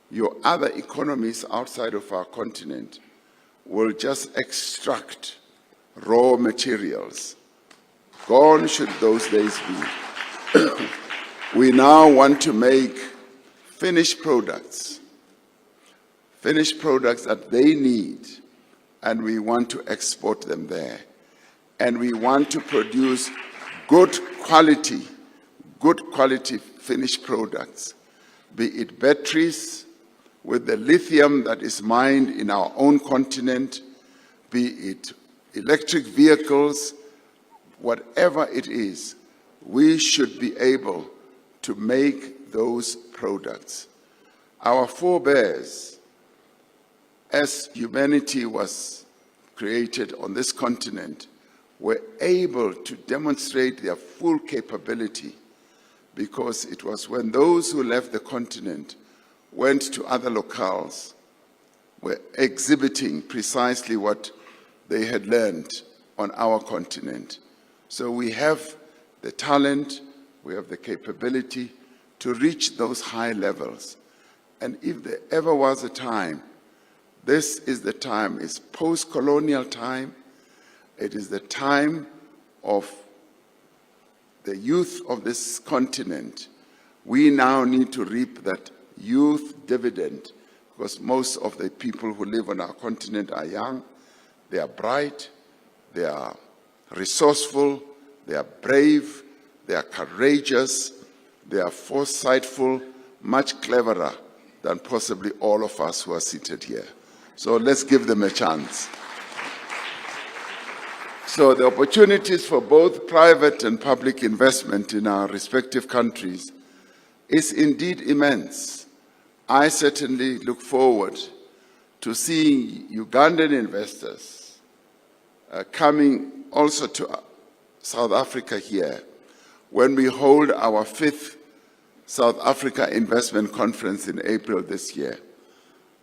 your other economies outside of our continent will just extract raw materials. Gone should those days be. We now want to make finished products that they need, and we want to export them there. And we want to produce good quality finished products, be it batteries with the lithium that is mined in our own continent, be it electric vehicles, whatever it is, we should be able to make those products. Our forebears, as humanity was created on this continent, were able to demonstrate their full capability because it was when those who left the continent went to other locales, were exhibiting precisely what they had learned on our continent. So we have the talent, we have the capability to reach those high levels. And if there ever was a time, this is the time. It's post-colonial time. It is the time of the youth of this continent. We now need to reap that youth dividend because most of the people who live on our continent are young, they are bright, they are resourceful, they are brave, they are courageous, they are foresightful, much cleverer than possibly all of us who are seated here. So let's give them a chance. So the opportunities for both private and public investment in our respective countries is indeed immense. I certainly look forward to seeing Ugandan investors coming also to South Africa here when we hold our 5th South Africa Investment Conference in April this year.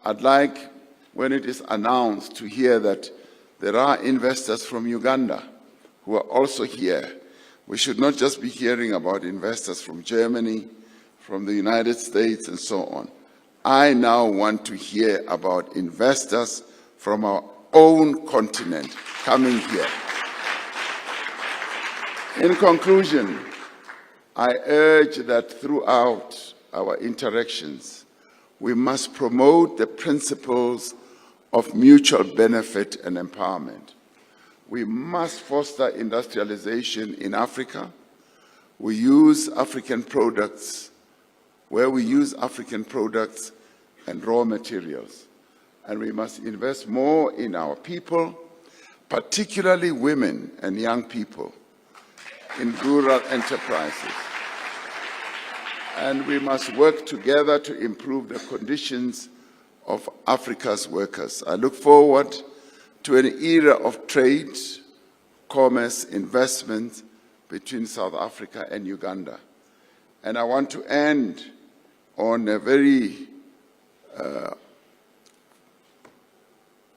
I'd like, when it is announced, to hear that there are investors from Uganda who are also here. We should not just be hearing about investors from Germany, from the United States, and so on. I now want to hear about investors from our own continent coming here. In conclusion, I urge that throughout our interactions, we must promote the principles of mutual benefit and empowerment. We must foster industrialization in Africa. We use African products where we use African products and raw materials. And we must invest more in our people, particularly women and young people, in rural enterprises. And we must work together to improve the conditions of Africa's workers. I look forward to an era of trade, commerce, investment between South Africa and Uganda. And I want to end on a very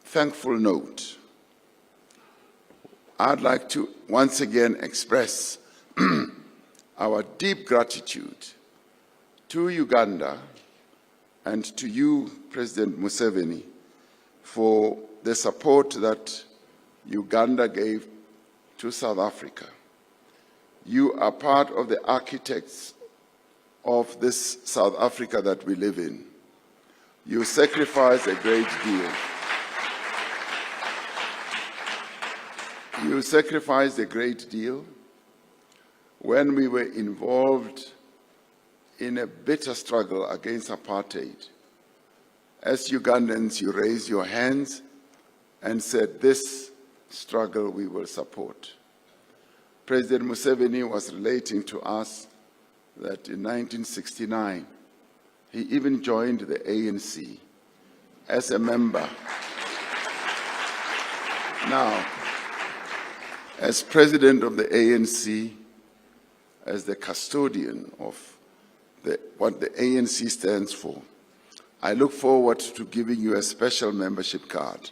thankful note. I'd like to once again express our deep gratitude to Uganda and to you, President Museveni, for the support that Uganda gave to South Africa. You are part of the architects of this South Africa that we live in. You sacrificed a great deal. You sacrificed a great deal when we were involved in a bitter struggle against apartheid. As Ugandans, you raised your hands and said, this struggle we will support. President Museveni was relating to us that in 1969, he even joined the ANC as a member. Now, As president of the ANC, as the custodian of what the ANC stands for, I look forward to giving you a special membership card.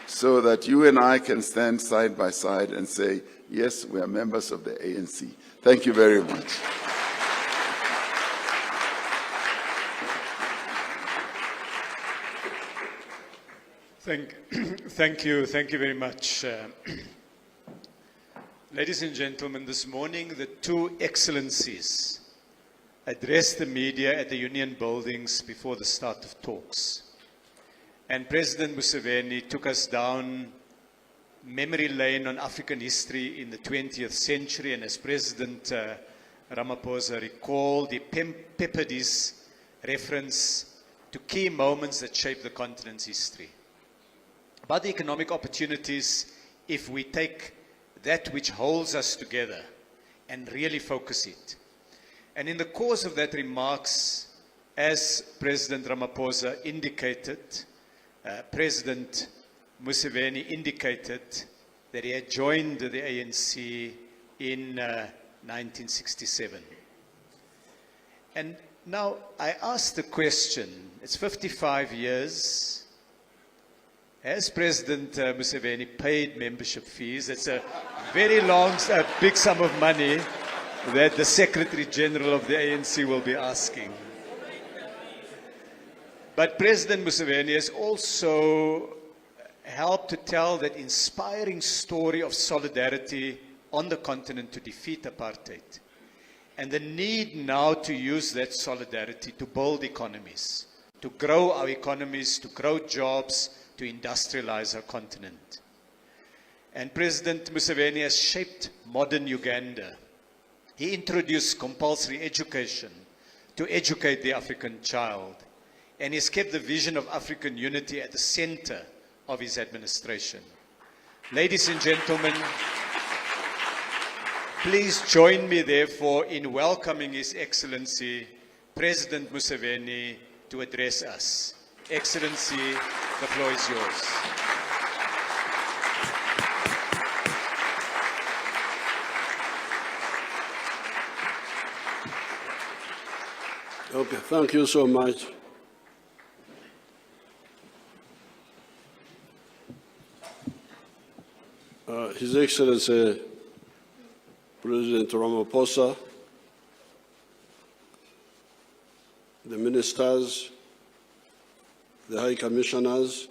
So that you and I can stand side by side and say, yes, we are members of the ANC. Thank you very much. Thank you very much. Ladies and gentlemen, this morning the two excellencies addressed the media at the Union buildings before the start of talks. And President Museveni took us down memory lane on African history in the 20th century, and as President Ramaphosa recalled, he peppered his reference to key moments that shaped the continent's history. About the economic opportunities, if we take that which holds us together and really focus it. And in the course of that remarks, as President Ramaphosa indicated, President Museveni indicated that he had joined the ANC in 1967. And now I ask the question, it's 55 years. Has President Museveni paid membership fees? It's a very long, big sum of money that the Secretary General of the ANC will be asking. But President Museveni has also helped to tell that inspiring story of solidarity on the continent to defeat apartheid, and the need now to use that solidarity to build economies, to grow our economies, to grow jobs, to industrialize our continent. And President Museveni has shaped modern Uganda. He introduced compulsory education to educate the African child, and he's kept the vision of African unity at the center of his administration. Ladies and gentlemen, please join me therefore in welcoming His Excellency President Museveni to address us. Excellency, the floor is yours. Okay, thank you so much. His Excellency President Ramaphosa, the ministers, the high commissioners,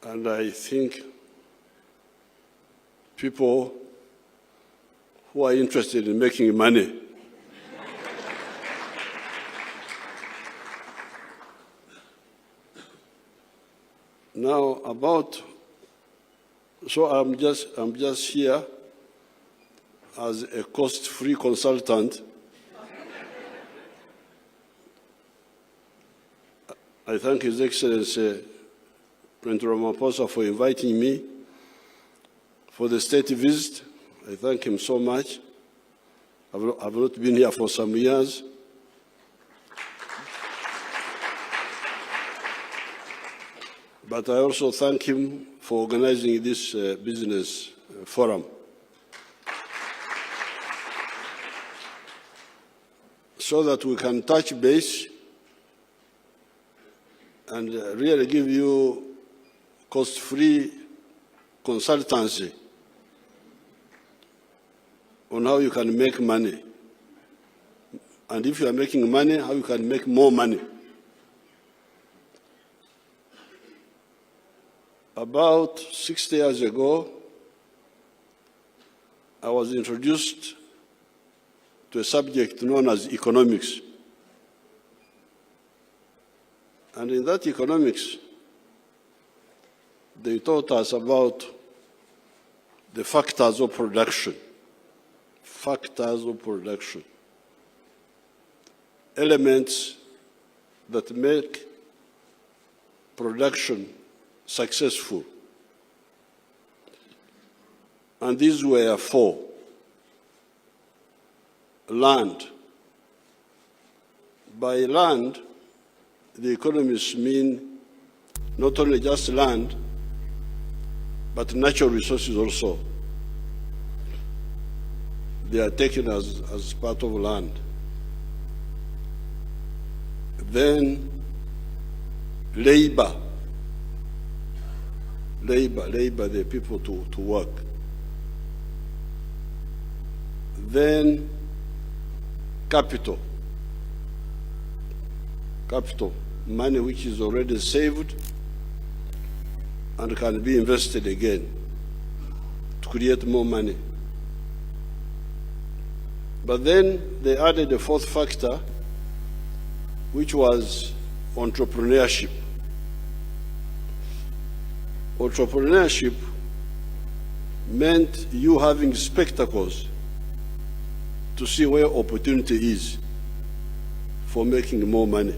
and I think people who are interested in making money. Now so I'm just here as a cost-free consultant. I thank His Excellency President Ramaphosa for inviting me for the state visit. I thank him so much. I've not been here for some years. But I also thank him for organizing this business forum. So that we can touch base and really give you cost-free consultancy on how you can make money. And if you are making money, how you can make more money. About 60 years ago, I was introduced to a subject known as economics. And in that economics, they taught us about the factors of production. Factors of production. Elements that make production successful. And these were four. Land. By land, the economists mean not only just land, but natural resources also. They are taken as part of land. Then labor, the people to work. Then capital, money which is already saved and can be invested again to create more money. But then they added a fourth factor, which was entrepreneurship. Entrepreneurship meant you having spectacles to see where opportunity is for making more money.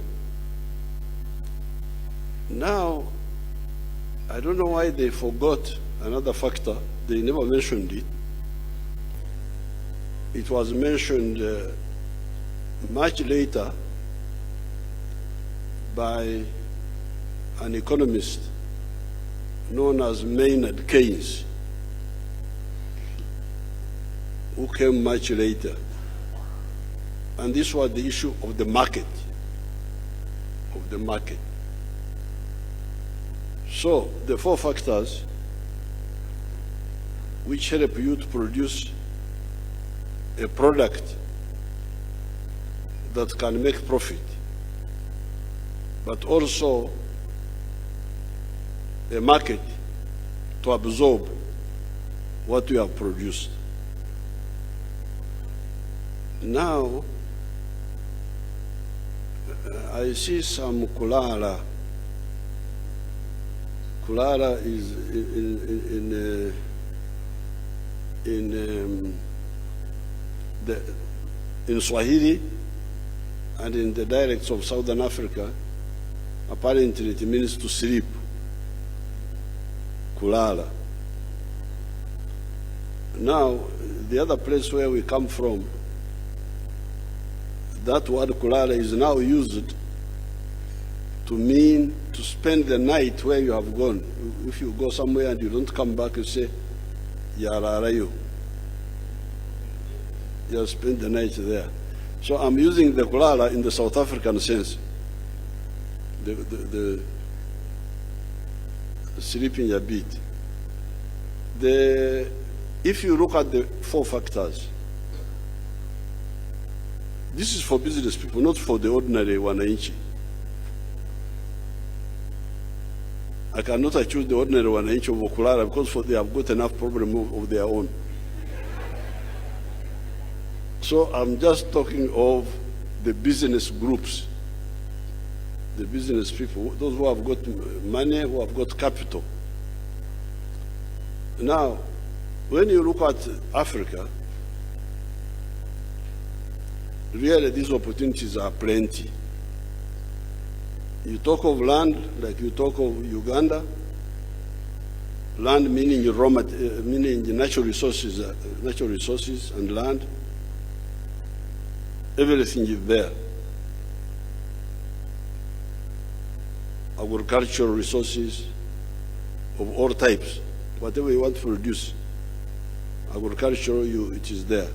Now, I don't know why they forgot another factor. They never mentioned it. It was mentioned much later by an economist known as Maynard Keynes, who came much later. And this was the issue of the market, So the four factors which help you to produce a product that can make profit, but also a market to absorb what you have produced. Now, I see some Kulala. Kulala is in Swahili and in the dialects of Southern Africa. Apparently, it means to sleep. Kulala. Now, the other place where we come from, that word kulala is now used to mean to spend the night where you have gone. If you go somewhere and you don't come back, you say, Yararayo. You spend the night there. So I'm using the kulala in the South African sense. The sleeping a bit. If you look at the four factors, this is for business people, not for the ordinary wananchi. I cannot accuse the ordinary wananchi of Kulala because they have got enough problem of their own. So I'm just talking of the business groups, the business people, those who have got money, who have got capital. Now, when you look at Africa, really these opportunities are plenty. You talk of land, like you talk of Uganda, land meaning meaning natural resources and land. Everything is there. Agricultural resources of all types, whatever you want to produce, agricultural, it is there.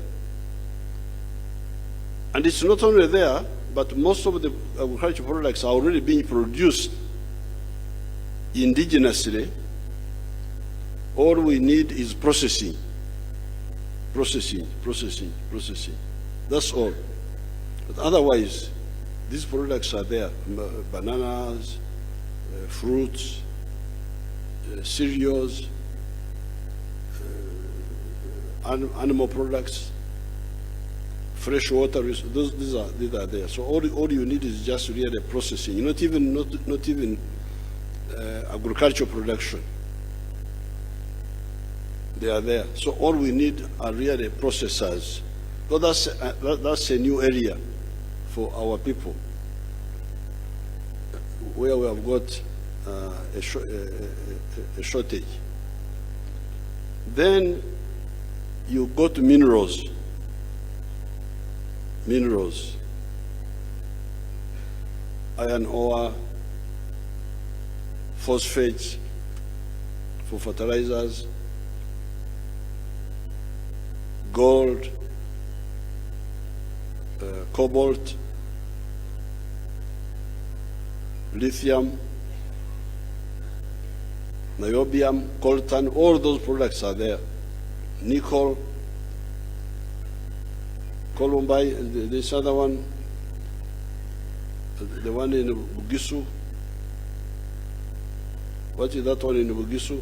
And it's not only there, but most of the agricultural products are already being produced indigenously. All we need is processing. That's all. But otherwise, these products are there. Bananas, fruits, cereals, animal products, fresh water, these are there. So all you need is just really processing, not even agricultural production. They are there. So all we need are really processors. So that's a new area for our people, where we have got a shortage. Then you go to minerals. iron ore, phosphates for fertilizers, gold, cobalt, lithium, niobium, coltan, all those products are there. Nickel, columbine, this other one, the one in Bugisu. What is that one in Bugisu?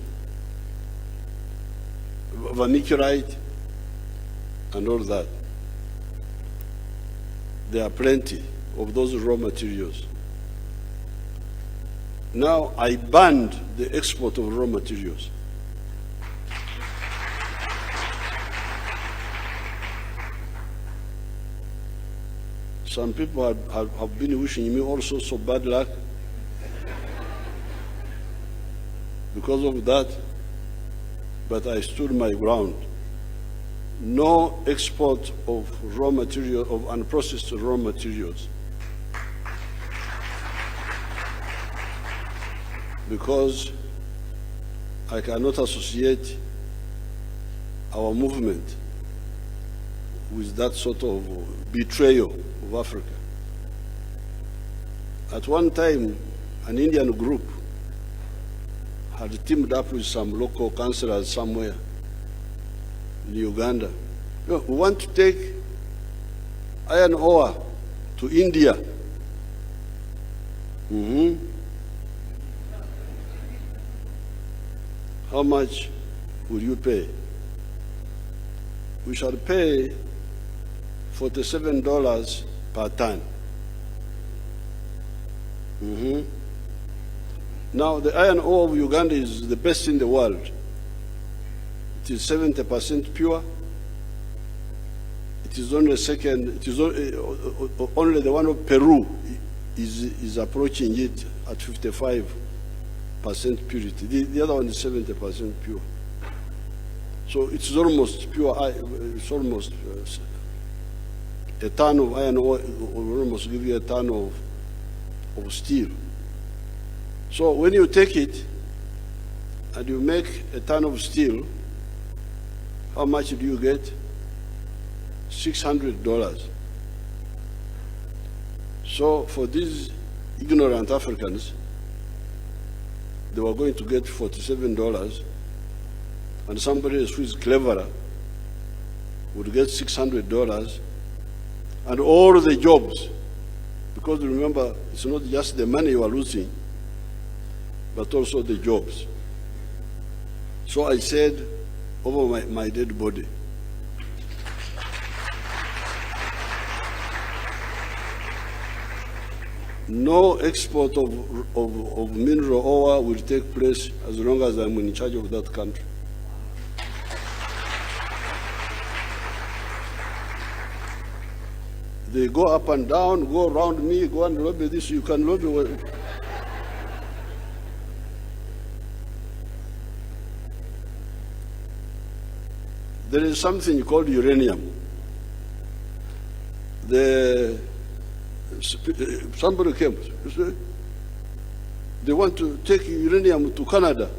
Vermiculite and all that. There are plenty of those raw materials. Now I banned the export of raw materials. Some people have been wishing me also so bad luck because of that, but I stood my ground. No export of raw material, of unprocessed raw materials. Because I cannot associate our movement with that sort of betrayal of Africa. At one time, an Indian group had teamed up with some local councillors somewhere in Uganda. We want to take iron ore to India. How much will you pay? We shall pay $47 per ton. Now, the iron ore of Uganda is the best in the world. It is 70% pure. It is only only the one of Peru is approaching it at 55% purity. The other one is 70% pure. So it's almost pure. It's almost a ton of iron ore will almost give you a ton of steel. So when you take it and you make a ton of steel, how much do you get? $600. So for these ignorant Africans, they were going to get $47, and somebody else who is cleverer would get $600, and all the jobs, because remember, it's not just the money you are losing, but also the jobs. So I said, over my dead body, no export of mineral ore will take place as long as I'm in charge of that country. They go up and down, go around me, go and lobby this, you can lobby. There is something called uranium. Somebody came, they want to take uranium to Canada.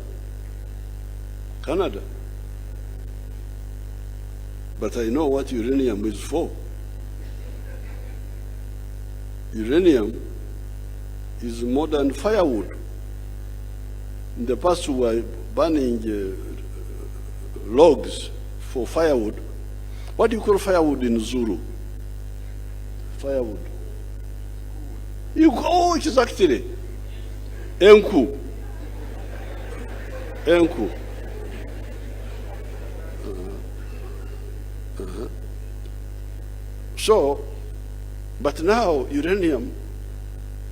Canada. But I know what uranium is for. Uranium is more than firewood. In the past, we were burning logs for firewood. What do you call firewood in Zulu? Firewood. Oh, it is actually eNCA. eNCA. So, but now uranium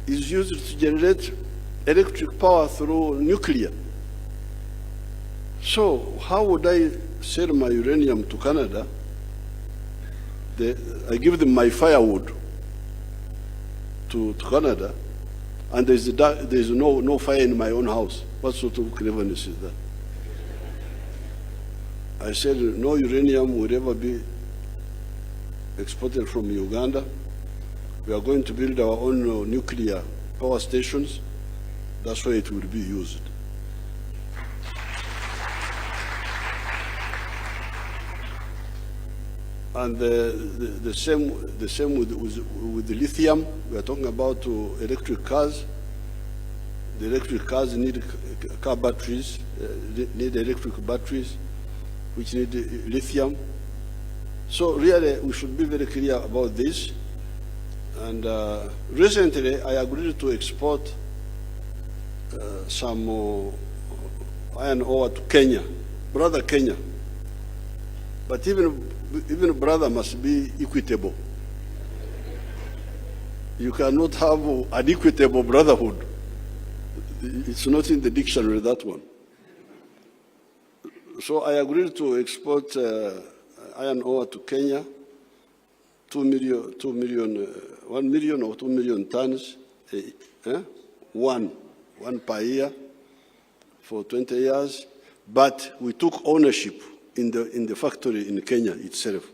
is used to generate electric power through nuclear. So how would I sell my uranium to Canada? I give them my firewood to Canada, and there's no fire in my own house. What sort of cleverness is that? I said no uranium will ever be exported from Uganda. We are going to build our own nuclear power stations, that's where it will be used. And the same with the lithium. We are talking about electric cars. The electric cars need car batteries, need electric batteries, which need lithium. So really, we should be very clear about this. And recently, I agreed to export some iron ore to Kenya, brother Kenya. But even brother must be equitable. You cannot have an equitable brotherhood. It's not in the dictionary, that one. So I agreed to export iron ore to Kenya, 1 million or 2 million tons, one per year for 20 years. But we took ownership in the factory in Kenya itself.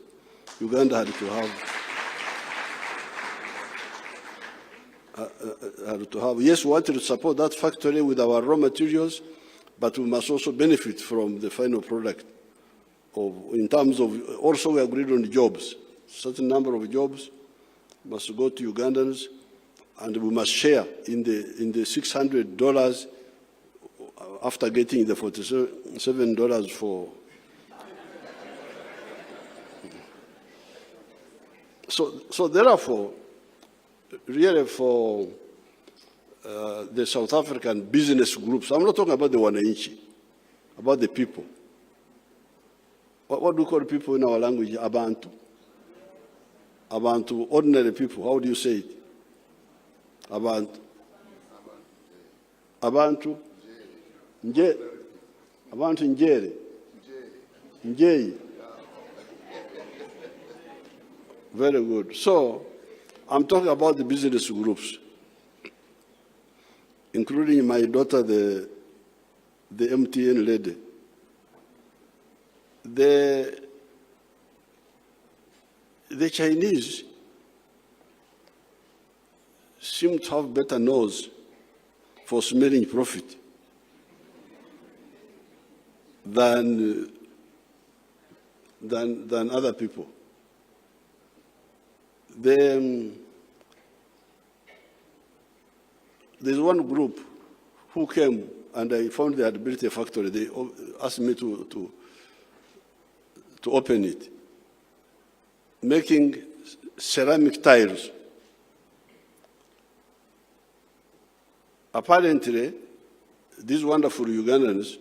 Uganda had to have, yes, we wanted to support that factory with our raw materials, but we must also benefit from the final product. In terms of, also we agreed on jobs. Certain number of jobs must go to Ugandans, and we must share in the $600 after getting the $47 for. So therefore, really for the South African business groups, I'm not talking about the wananchi, about the people. What do we call people in our language? Abantu. Abantu, ordinary people. How do you say it? Abantu. Abantu. Nje. Abantu njere. Njei. Very good. So, I'm talking about the business groups, including my daughter, the MTN lady. The Chinese seem to have better nose for smelling profit than other people. There's one group who came and I found they had built a factory. They asked me to open it, making ceramic tiles. Apparently, these wonderful Ugandans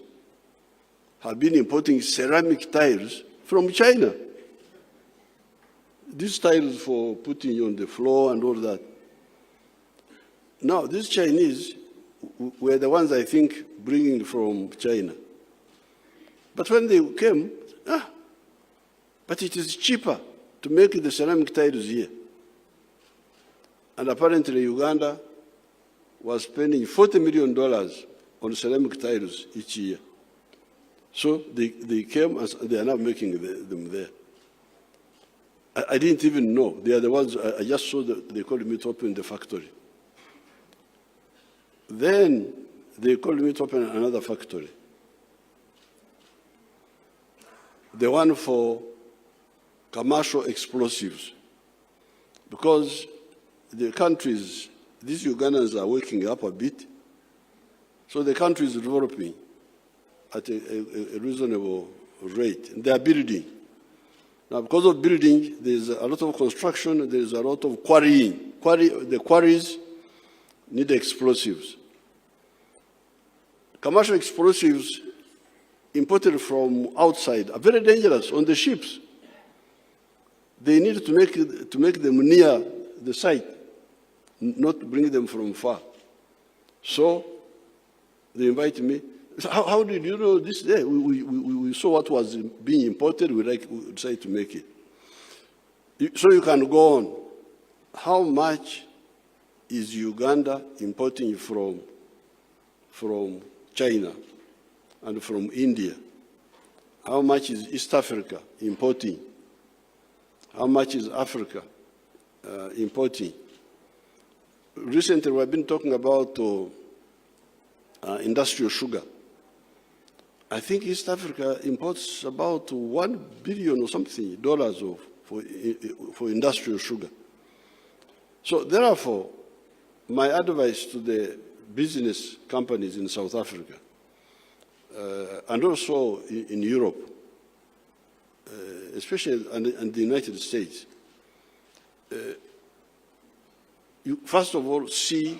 have been importing ceramic tiles from China. These tiles for putting on the floor and all that. Now, these Chinese were the ones, I think, bringing from China. But when they came, but it is cheaper to make the ceramic tiles here. And apparently Uganda was spending $40 million on ceramic tiles each year. So they came and they are now making them there. I didn't even know. They are the ones, I just saw that they called me to open the factory. Then they called me to open another factory. The one for commercial explosives. Because the countries, these Ugandans are waking up a bit. So the country is developing at a reasonable rate. And they are building. Now, because of building, there's a lot of construction, there's a lot of quarrying. The quarries need explosives. Commercial explosives imported from outside are very dangerous on the ships. They need to make them near the site, not bring them from far. So they invite me. How did you know this day? We saw what was being imported, we decided to make it. So you can go on. How much is Uganda importing from China and from India? How much is East Africa importing? How much is Africa importing? recently we've been talking about industrial sugar. I think East Africa imports about $1 billion or something for industrial sugar. So therefore, my advice to the business companies in South Africa and also in Europe, especially and the United States, you first of all see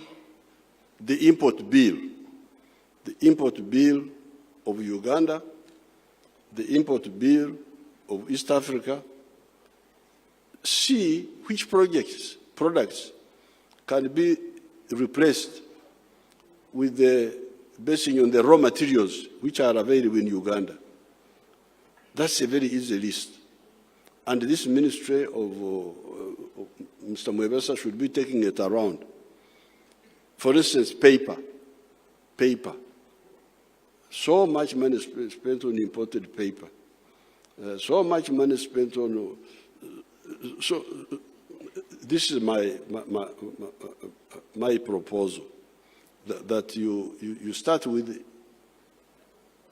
the import bill of Uganda, the import bill of East Africa, see which products can be replaced with basing on the raw materials which are available in Uganda. That's a very easy list. And this ministry of Mr. Museveni should be taking it around. For instance, paper. So much money spent on imported paper. So much money spent on. So this is my proposal, that you start with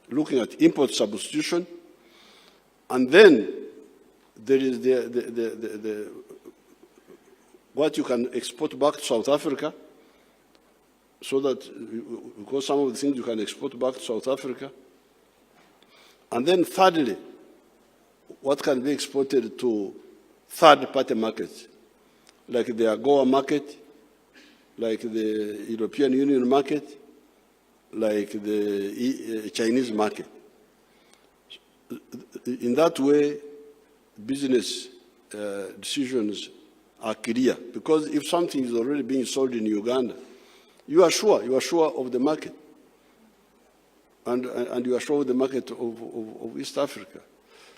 looking at import substitution, and then there is what you can export back to South Africa, so that, because some of the things you can export back to South Africa. And then thirdly, what can be exported to third-party markets, like the AGOA market, like the European Union market, like the Chinese market. In that way, business decisions are clear, because if something is already being sold in Uganda, you are sure of the market, and you are sure of the market of East Africa.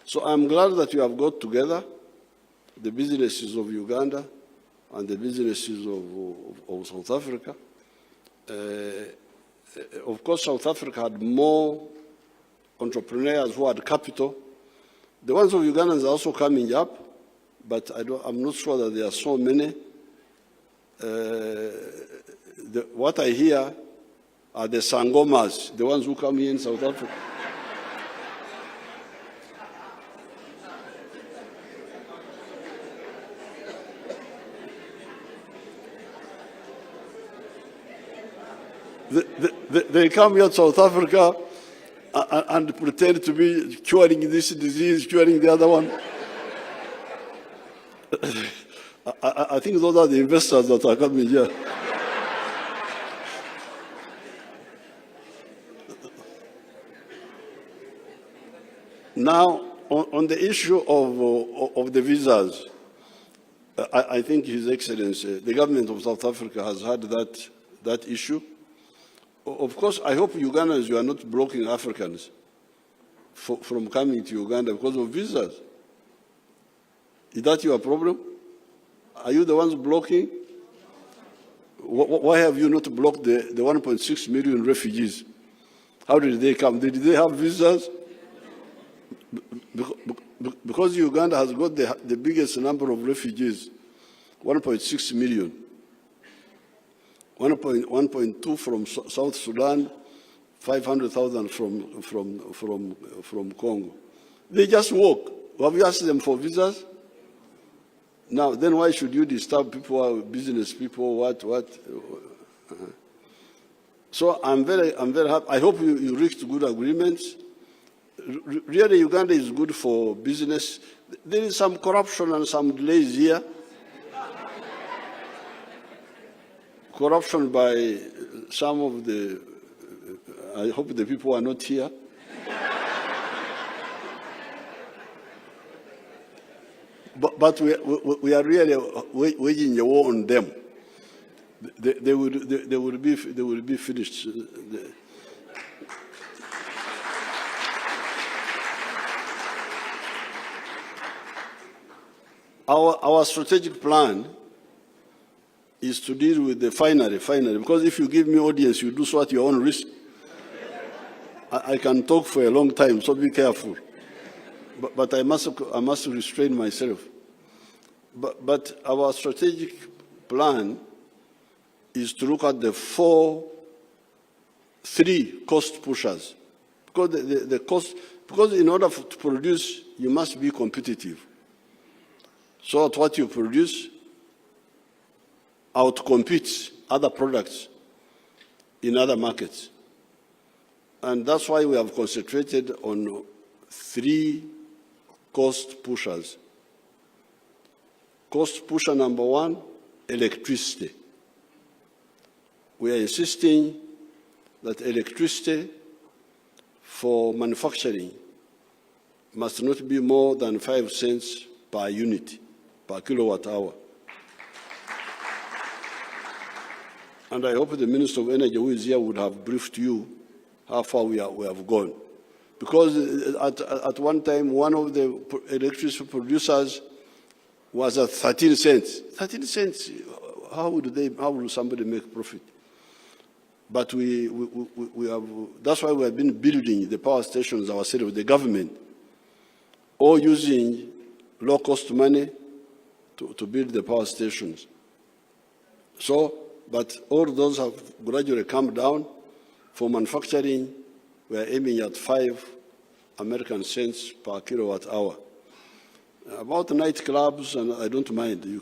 So I'm glad that you have got together the businesses of Uganda and the businesses of South Africa. Of course, South Africa had more entrepreneurs who had capital. The ones of Uganda are also coming up, but I'm not sure that there are so many. What I hear are the Sangomas, the ones who come here in South Africa. They come here to South Africa and pretend to be curing this disease, curing the other one. I think those are the investors that are coming here. Now, on the issue of the visas, I think His Excellency, the government of South Africa has had that issue. Of course, I hope Ugandans, you are not blocking Africans from coming to Uganda because of visas. Is that your problem? Are you the ones blocking? Why have you not blocked the 1.6 million refugees? How did they come? Did they have visas? Because Uganda has got the biggest number of refugees, 1.6 million. 1.2 from South Sudan, 500,000 from Congo. They just walk. Have you asked them for visas? Now, then why should you disturb people, business people, what? So I'm very happy. I hope you reached good agreements. Really, Uganda is good for business. There is some corruption and some delays here. Corruption by some of the, I hope the people are not here. But we are really waging a war on them. They will be finished. Our strategic plan is to deal with the finery, because if you give me audience, you do so at your own risk. I can talk for a long time, so be careful. But I must restrain myself. But our strategic plan is to look at the three cost pushers. Because the cost, because in order to produce, you must be competitive. So that what you produce outcompetes other products in other markets. And that's why we have concentrated on three cost pushers. Cost pusher number one, electricity. We are insisting that electricity for manufacturing must not be more than 5 cents per unit, per kilowatt hour. And I hope the Minister of Energy who is here would have briefed you how far we have gone. Because at one time, one of the electricity producers was at 13 cents. 13 cents, how would somebody make profit? But we have, that's why we have been building the power stations ourselves, the government, or using low-cost money to build the power stations. So, but all those have gradually come down. For manufacturing, we are aiming at 5 American cents per kilowatt hour. About nightclubs, and I don't mind, you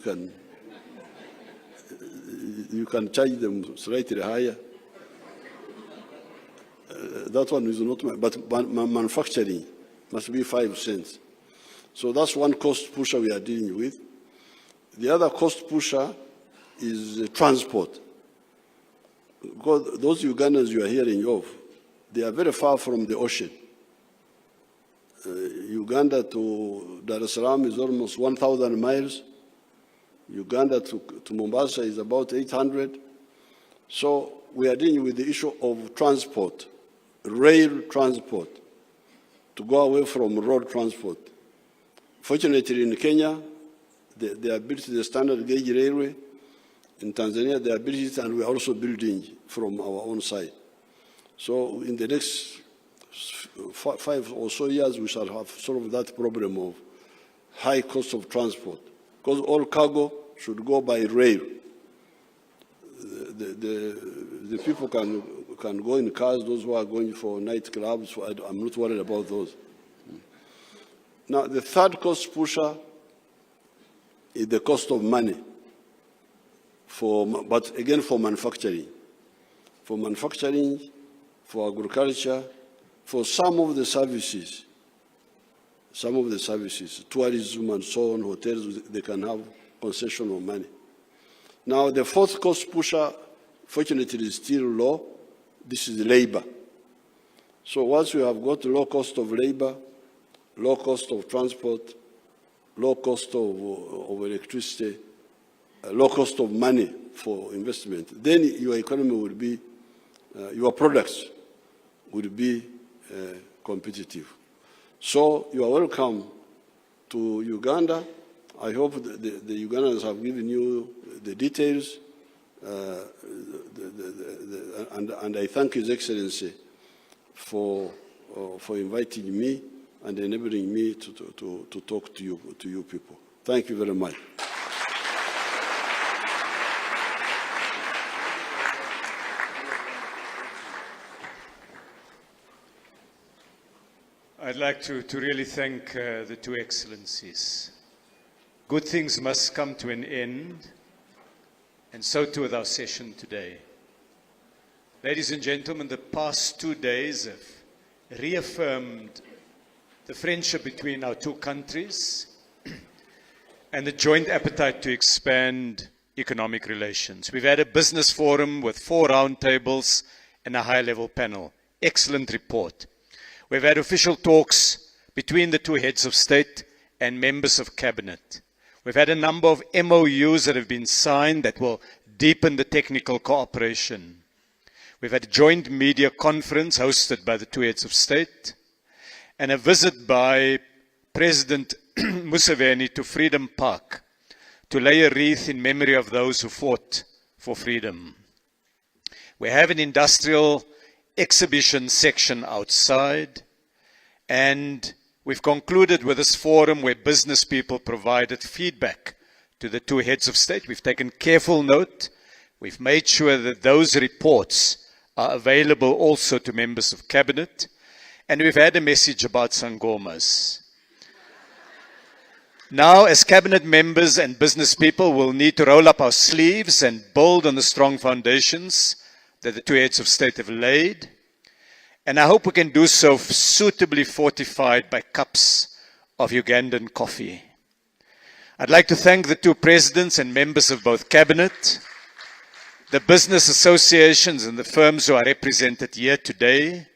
can charge them slightly higher. That one is not mine, but manufacturing must be 5 cents. So that's one cost pusher we are dealing with. The other cost pusher is transport. Because those Ugandans you are hearing of, they are very far from the ocean. Uganda to Dar es Salaam is almost 1,000 miles. Uganda to Mombasa is about 800. So we are dealing with the issue of transport, rail transport, to go away from road transport. Fortunately, in Kenya, they have built the standard gauge railway. In Tanzania, they are building it, and we are also building from our own side. So in the next 5 or so years, we shall have solved that problem of high cost of transport, because all cargo should go by rail. The people can go in cars, those who are going for nightclubs, so I'm not worried about those. Now, the third cost pusher is the cost of money, but again for manufacturing. For manufacturing, for agriculture, for some of the services, tourism and so on, hotels, they can have concession of money. Now, the fourth cost pusher, fortunately, is still low. This is labor. So once we have got low cost of labor, low cost of transport, low cost of electricity, low cost of money for investment, then your economy will be, your products will be competitive. So you are welcome to Uganda. I hope the Ugandans have given you the details, and I thank His Excellency for inviting me and enabling me to talk to you people. Thank you very much. I'd like to really thank the two excellencies. Good things must come to an end, and so too with our session today. Ladies and gentlemen, the past 2 days have reaffirmed the friendship between our two countries and the joint appetite to expand economic relations. We've had a business forum with 4 roundtables and a high-level panel. Excellent report. We've had official talks between the two heads of state and members of cabinet. We've had a number of MOUs that have been signed that will deepen the technical cooperation. We've had a joint media conference hosted by the two heads of state and a visit by President Museveni to Freedom Park to lay a wreath in memory of those who fought for freedom. We have an industrial exhibition section outside, and we've concluded with this forum where business people provided feedback to the two heads of state. We've taken careful note. We've made sure that those reports are available also to members of Cabinet, and we've had a message about Sangomas. Now, as Cabinet members and business people, we'll need to roll up our sleeves and build on the strong foundations that the two heads of state have laid. And I hope we can do so suitably fortified by cups of Ugandan coffee. I'd like to thank the two presidents and members of both Cabinet, the business associations and the firms who are represented here today,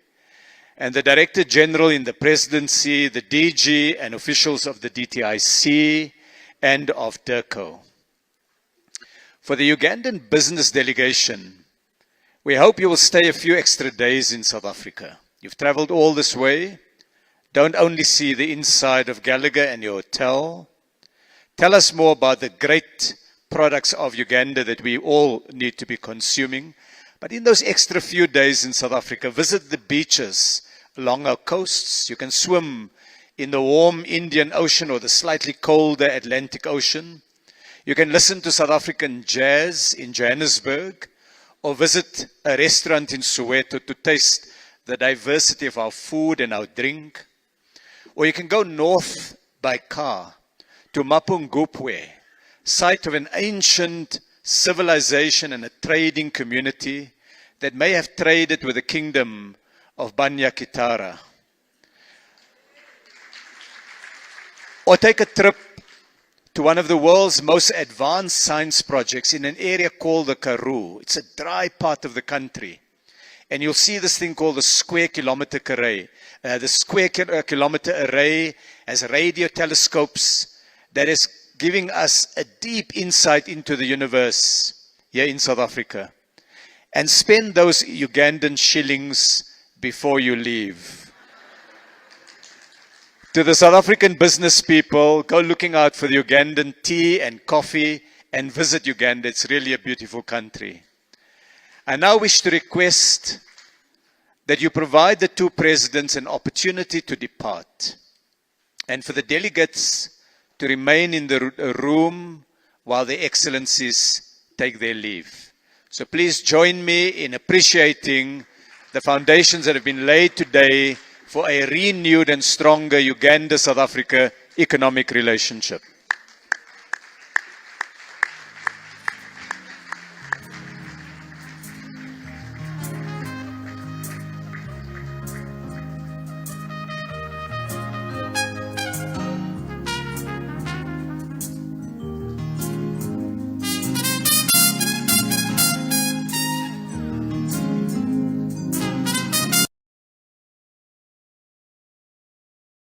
and the Director General in the Presidency, the DG and officials of the DTIC and of DIRCO. For the Ugandan business delegation, we hope you will stay a few extra days in South Africa. You've traveled all this way. Don't only see the inside of Gallagher and your hotel. Tell us more about the great products of Uganda that we all need to be consuming. But in those extra few days in South Africa, visit the beaches along our coasts. You can swim in the warm Indian Ocean or the slightly colder Atlantic Ocean. You can listen to South African jazz in Johannesburg, or visit a restaurant in Soweto to taste the diversity of our food and our drink. Or you can go north by car to Mapungubwe, site of an ancient civilization and a trading community that may have traded with the kingdom of Banyakitara. Or take a trip to one of the world's most advanced science projects in an area called the Karoo. It's a dry part of the country. And you'll see this thing called the Square Kilometer Array. The Square Kilometer Array has radio telescopes that is giving us a deep insight into the universe here in South Africa. And spend those Ugandan shillings before you leave. To the South African business people, go looking out for the Ugandan tea and coffee and visit Uganda. It's really a beautiful country. I now wish to request that you provide the two presidents an opportunity to depart, and for the delegates to remain in the room while the excellencies take their leave. So please join me in appreciating the foundations that have been laid today for a renewed and stronger Uganda-South Africa economic relationship.